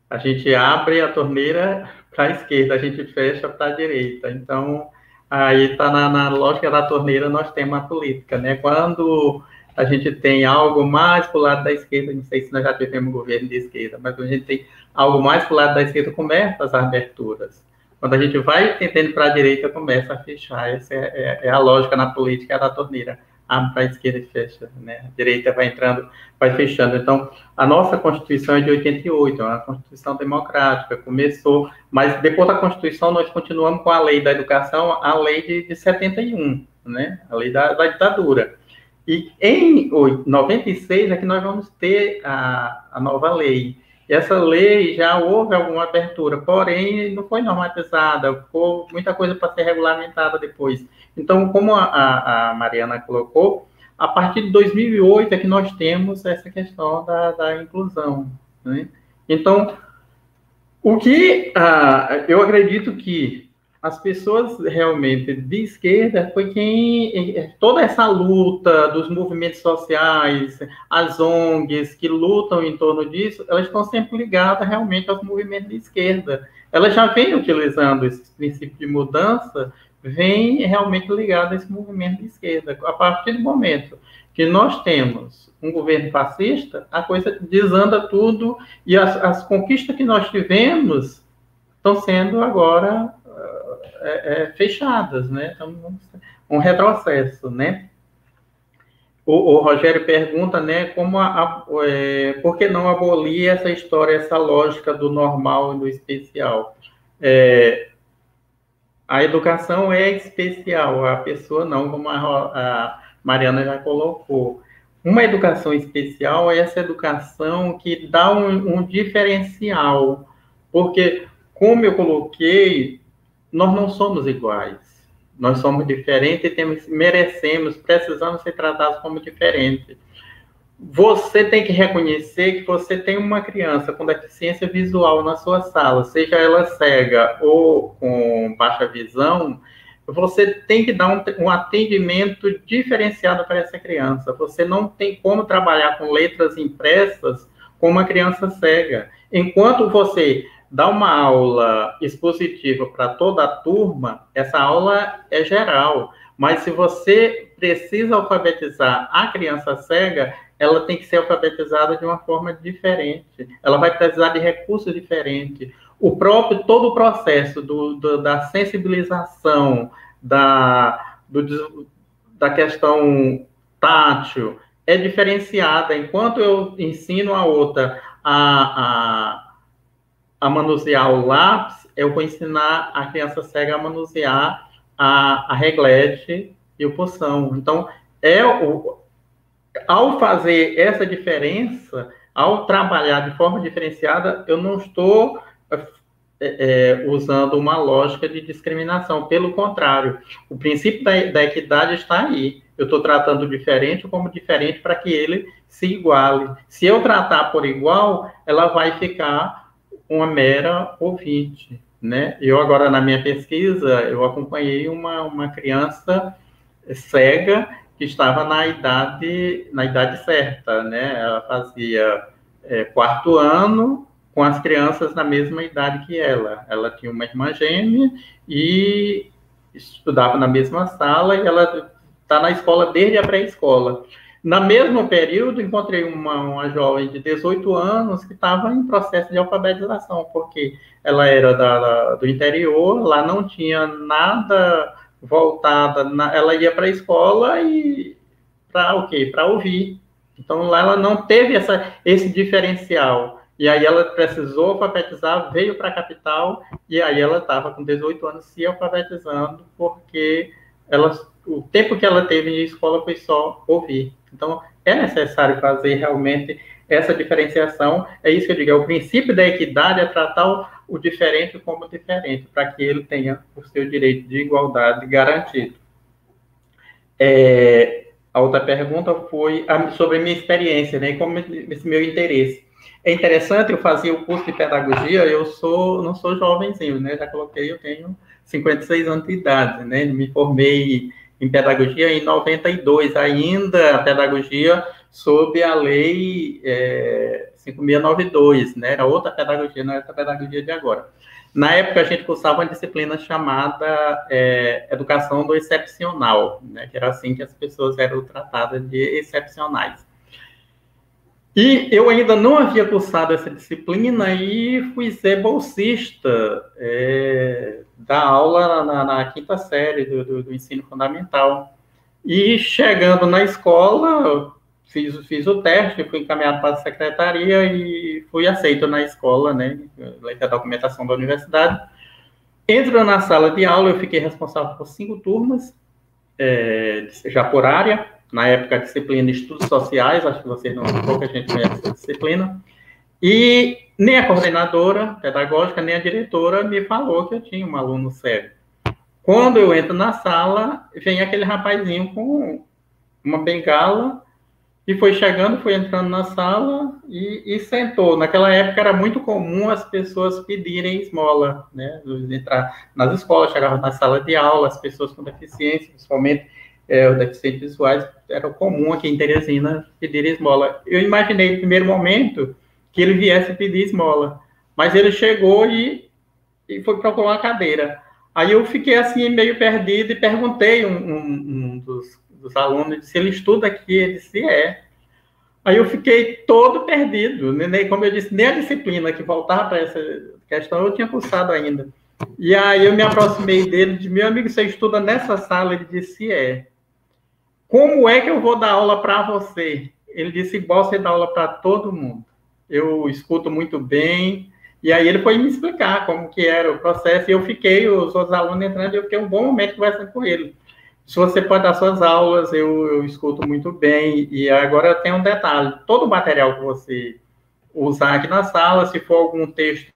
A gente abre a torneira para a esquerda, a gente fecha para a direita. Então, aí está na lógica da torneira, nós temos a política, né? Quando a gente tem algo mais para o lado da esquerda, não sei se nós já tivemos governo de esquerda, mas quando a gente tem algo mais para o lado da esquerda, começa as aberturas. Quando a gente vai tendendo para a direita, começa a fechar. Essa é a lógica na política da torneira. Abre para a esquerda e fecha, né? A direita vai entrando, vai fechando. Então, a nossa Constituição é de 88, é uma Constituição democrática, começou, mas depois da Constituição nós continuamos com a lei da educação, a lei de 71, né? A lei da ditadura. E em 96 é que nós vamos ter a nova lei. E essa lei já houve alguma abertura, porém não foi normatizada, ficou muita coisa para ser regulamentada depois. Então, como a Mariana colocou, a partir de 2008 é que nós temos essa questão da inclusão. Né? Então, o que eu acredito que as pessoas realmente de esquerda foi toda essa luta dos movimentos sociais, as ONGs que lutam em torno disso, elas estão sempre ligadas realmente aos movimentos de esquerda. Elas já vêm utilizando esse princípio de mudança, vem realmente ligado a esse movimento de esquerda. A partir do momento que nós temos um governo fascista, a coisa desanda tudo e as conquistas que nós tivemos estão sendo agora fechadas, né? Então, um retrocesso, né? O Rogério pergunta, né, por que não abolir essa história, essa lógica do normal e do especial? A educação é especial, a pessoa não, como a Mariana já colocou. Uma educação especial é essa educação que dá um diferencial, porque, como eu coloquei, nós não somos iguais, nós somos diferentes e merecemos, precisamos ser tratados como diferentes. Você tem que reconhecer que você tem uma criança com deficiência visual na sua sala, seja ela cega ou com baixa visão, você tem que dar um atendimento diferenciado para essa criança. Você não tem como trabalhar com letras impressas com uma criança cega. Enquanto você dá uma aula expositiva para toda a turma, essa aula é geral. Mas se você precisa alfabetizar a criança cega, ela tem que ser alfabetizada de uma forma diferente. Ela vai precisar de recursos diferentes. todo o processo da sensibilização, da questão tátil, é diferenciada. Enquanto eu ensino a outra a manusear o lápis, eu vou ensinar a criança cega a manusear a reglete e o poção. Então, ao fazer essa diferença, ao trabalhar de forma diferenciada, eu não estou usando uma lógica de discriminação. Pelo contrário, o princípio da equidade está aí. Eu estou tratando o diferente como diferente para que ele se iguale. Se eu tratar por igual, ela vai ficar uma mera ouvinte, né? Eu agora, na minha pesquisa, eu acompanhei uma criança cega que estava na idade certa, né? Ela fazia 4º ano com as crianças na mesma idade que ela. Ela tinha uma irmã gêmea e estudava na mesma sala, e ela está na escola desde a pré-escola. No mesmo período, encontrei uma jovem de 18 anos que estava em processo de alfabetização, porque ela era do interior, lá não tinha nada voltada, ela ia para a escola e para o quê? Para ouvir. Então, lá ela não teve esse diferencial. E aí ela precisou alfabetizar, veio para a capital, e aí ela estava com 18 anos se alfabetizando, porque o tempo que ela teve em escola foi só ouvir. Então, é necessário fazer realmente essa diferenciação. É isso que eu digo, é o princípio da equidade, é tratar o diferente como diferente, para que ele tenha o seu direito de igualdade garantido. A outra pergunta foi sobre a minha experiência, né, e como esse meu interesse. É interessante, eu fazia o curso de pedagogia, não sou jovenzinho, né, já coloquei, eu tenho 56 anos de idade, né, me formei em pedagogia em 92, ainda a pedagogia sob a lei 5692, né, era outra pedagogia, não era essa pedagogia de agora. Na época, a gente cursava uma disciplina chamada Educação do Excepcional, né, que era assim que as pessoas eram tratadas de excepcionais. E eu ainda não havia cursado essa disciplina e fui ser bolsista da aula na 5ª série do ensino fundamental. E chegando na escola, fiz o teste, fui encaminhado para a secretaria e fui aceito na escola, né, da documentação da universidade. Entro na sala de aula, eu fiquei responsável por 5 turmas, já por área. Na época, a disciplina de Estudos Sociais, acho que vocês não, pouca gente conhece essa disciplina, e nem a coordenadora pedagógica, nem a diretora me falou que eu tinha um aluno cego. Quando eu entro na sala, vem aquele rapazinho com uma bengala, e foi entrando na sala e sentou. Naquela época, era muito comum as pessoas pedirem esmola, né? Entrar nas escolas, chegavam na sala de aula, as pessoas com deficiência, principalmente os deficientes visuais, era comum aqui em Teresina pedir esmola. Eu imaginei no primeiro momento que ele viesse pedir esmola, mas ele chegou e foi procurar uma cadeira. Aí eu fiquei assim meio perdido e perguntei um dos alunos se ele estuda aqui, ele disse Aí eu fiquei todo perdido, como eu disse, nem a disciplina que voltava para essa questão eu tinha cursado ainda. E aí eu me aproximei dele e disse, meu amigo, você estuda nessa sala? Ele disse, Como é que eu vou dar aula para você? Ele disse, igual você dá aula para todo mundo. Eu escuto muito bem. E aí ele foi me explicar como que era o processo. E eu fiquei, os outros alunos entrando, e eu fiquei um bom momento conversando com ele. Se você pode dar suas aulas, eu escuto muito bem. E agora tem um detalhe. Todo o material que você usar aqui na sala, se for algum texto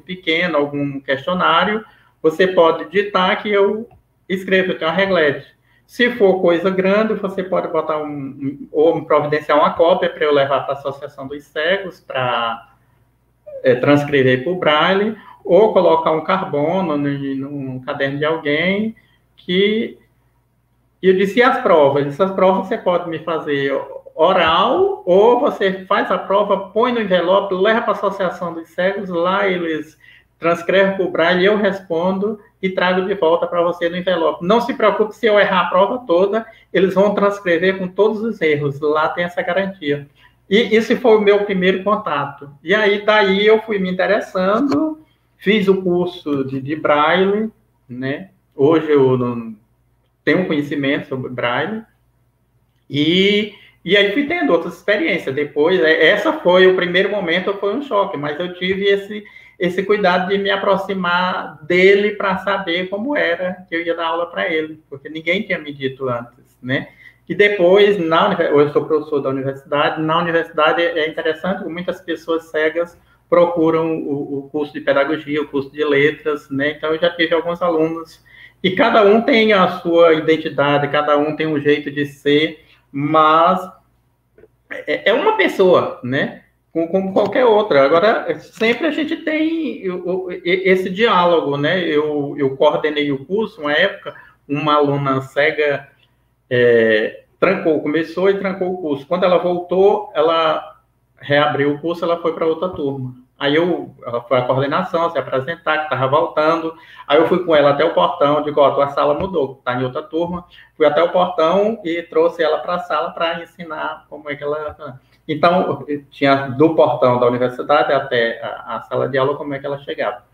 pequeno, algum questionário, você pode digitar que eu escrevo, eu tenho uma reglete. Se for coisa grande, você pode botar ou providenciar uma cópia para eu levar para a Associação dos Cegos, para transcrever para o Braille, ou colocar um carbono num caderno de alguém que... E eu disse, e as provas? Essas provas você pode me fazer oral, ou você faz a prova, põe no envelope, leva para a Associação dos Cegos, lá eles transcrevem para o Braille, eu respondo e trago de volta para você no envelope. Não se preocupe se eu errar a prova toda, eles vão transcrever com todos os erros, lá tem essa garantia. E esse foi o meu primeiro contato. E aí, daí eu fui me interessando, fiz o curso de Braille, né? Hoje eu não tenho conhecimento sobre Braille, e aí fui tendo outras experiências. Depois, essa foi o primeiro momento, foi um choque, mas eu tive esse cuidado de me aproximar dele para saber como era que eu ia dar aula para ele, porque ninguém tinha me dito antes, né? E depois, hoje eu sou professor da universidade, na universidade é interessante que muitas pessoas cegas procuram o curso de pedagogia, o curso de letras, né? Então, eu já tive alguns alunos, e cada um tem a sua identidade, cada um tem um jeito de ser, mas é uma pessoa, né? Como qualquer outra. Agora, sempre a gente tem esse diálogo, né? Eu coordenei o curso, uma época, uma aluna cega começou e trancou o curso. Quando ela voltou, ela reabriu o curso, ela foi para outra turma. Aí ela foi à coordenação, se apresentar, que estava voltando. Aí eu fui com ela até o portão, digo, ó, tua sala mudou, está em outra turma. Fui até o portão e trouxe ela para a sala para ensinar como é que ela... Então, tinha do portão da universidade até a sala de aula, como é que ela chegava.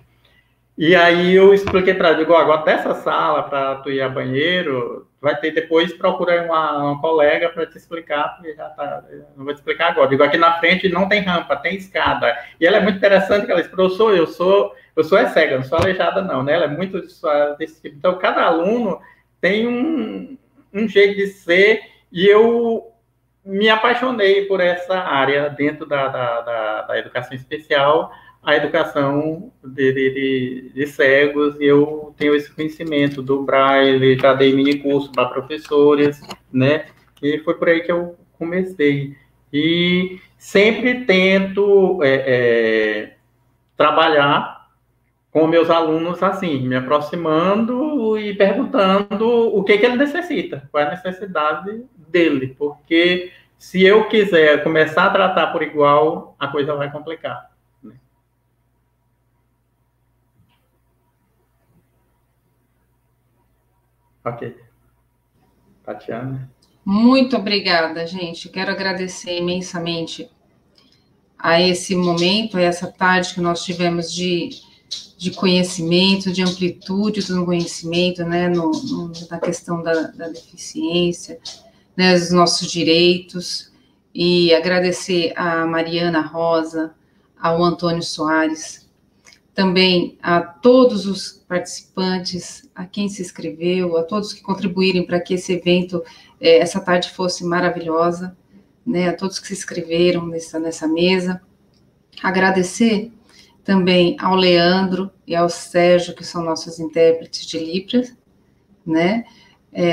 E aí eu expliquei para ela, digo, agora dessa sala, para tu ir ao banheiro, vai ter depois, procura uma colega para te explicar, porque já tá, não vou te explicar agora. Digo, aqui na frente não tem rampa, tem escada. E ela é muito interessante, que ela disse, professor, eu sou cega, não sou aleijada não, né? Ela é muito desse tipo. Então, cada aluno tem um jeito de ser, e eu me apaixonei por essa área dentro da educação especial, a educação de cegos, e eu tenho esse conhecimento do Braille, já dei mini curso para professores, né? E foi por aí que eu comecei. E sempre tento trabalhar com meus alunos assim, me aproximando e perguntando o que ele necessita, qual é a necessidade dele, porque se eu quiser começar a tratar por igual, a coisa vai complicar. Ok. Tatiana. Muito obrigada, gente. Quero agradecer imensamente a esse momento, a essa tarde que nós tivemos de conhecimento, de amplitude do conhecimento, né, na questão da deficiência, né, dos nossos direitos, e agradecer a Mariana Rosa, ao Antônio Soares, também a todos os participantes, a quem se inscreveu, a todos que contribuíram para que esse evento, essa tarde fosse maravilhosa, né, a todos que se inscreveram nessa mesa. Agradecer também ao Leandro e ao Sérgio, que são nossos intérpretes de Libras, né,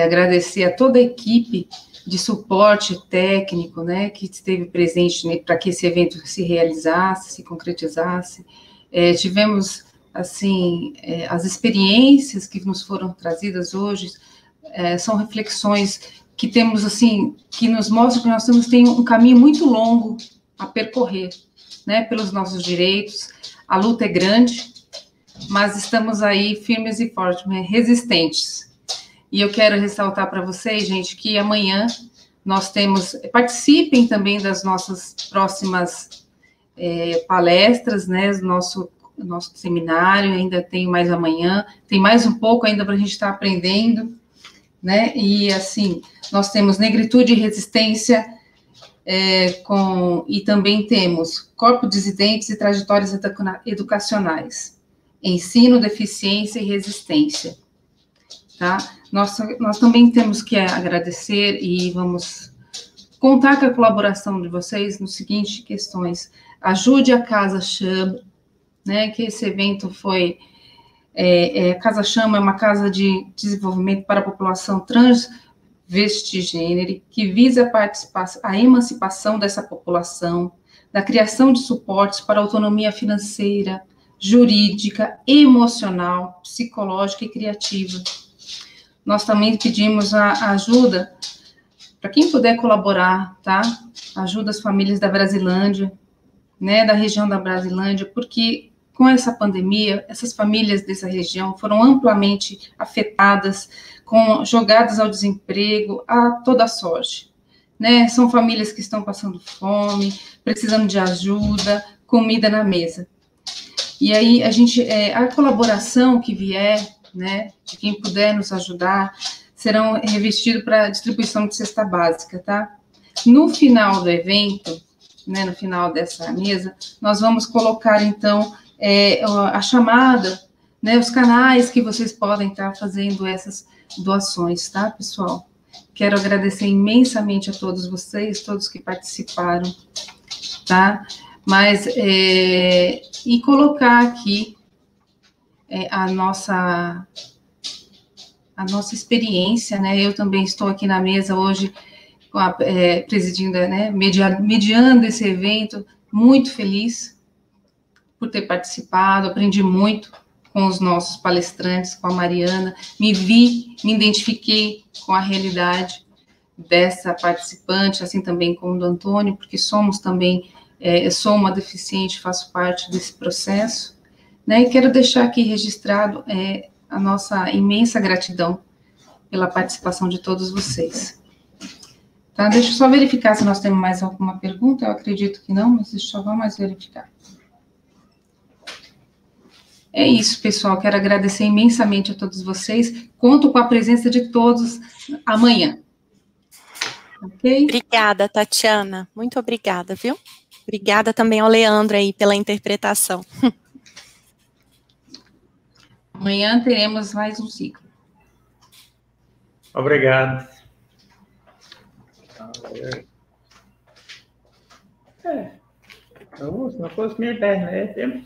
agradecer a toda a equipe de suporte técnico, né, que esteve presente, né, para que esse evento se realizasse, se concretizasse. Tivemos, assim, as experiências que nos foram trazidas hoje, são reflexões que temos, assim, que nos mostram que nós temos um caminho muito longo a percorrer, né, pelos nossos direitos. A luta é grande, mas estamos aí firmes e fortes, né, resistentes. E eu quero ressaltar para vocês, gente, que amanhã nós participem também das nossas próximas palestras, né, nosso seminário, ainda tem mais amanhã, tem mais um pouco ainda para a gente estar aprendendo, né, e assim, nós temos negritude e resistência, e também temos corpos dissidentes e trajetórias educacionais, ensino, deficiência e resistência, tá? Nós também temos que agradecer e vamos contar com a colaboração de vocês nas seguintes questões. Ajude a Casa Chama, né, que esse evento foi... Casa Chama é uma casa de desenvolvimento para a população transvestigênero, que visa a emancipação dessa população, da criação de suportes para a autonomia financeira, jurídica, emocional, psicológica e criativa. Nós também pedimos a ajuda, para quem puder colaborar, tá? Ajuda as famílias da Brasilândia, né, da região da Brasilândia, porque com essa pandemia, essas famílias dessa região foram amplamente afetadas, jogadas ao desemprego, a toda sorte, né? São famílias que estão passando fome, precisando de ajuda, comida na mesa. E aí, a colaboração que vier, né, de quem puder nos ajudar, serão revestidos para distribuição de cesta básica, tá? No final do evento, né, no final dessa mesa, nós vamos colocar, então, a chamada, né, os canais que vocês podem estar fazendo essas doações, tá, pessoal? Quero agradecer imensamente a todos vocês, todos que participaram, tá? Mas, e colocar aqui a nossa experiência, né? Eu também estou aqui na mesa hoje, presidindo, né? Mediando esse evento, muito feliz por ter participado, aprendi muito com os nossos palestrantes, com a Mariana, me identifiquei com a realidade dessa participante, assim também como do Antônio, porque somos também, eu sou uma deficiente, faço parte desse processo, né, e quero deixar aqui registrado a nossa imensa gratidão pela participação de todos vocês. Tá, deixa eu só verificar se nós temos mais alguma pergunta, eu acredito que não, mas deixa eu só mais verificar. É isso, pessoal, quero agradecer imensamente a todos vocês, conto com a presença de todos amanhã. Ok? Obrigada, Tatiana, muito obrigada, viu? Obrigada também ao Leandro aí pela interpretação. Amanhã teremos mais um ciclo. Obrigado. Se não fosse minha internet...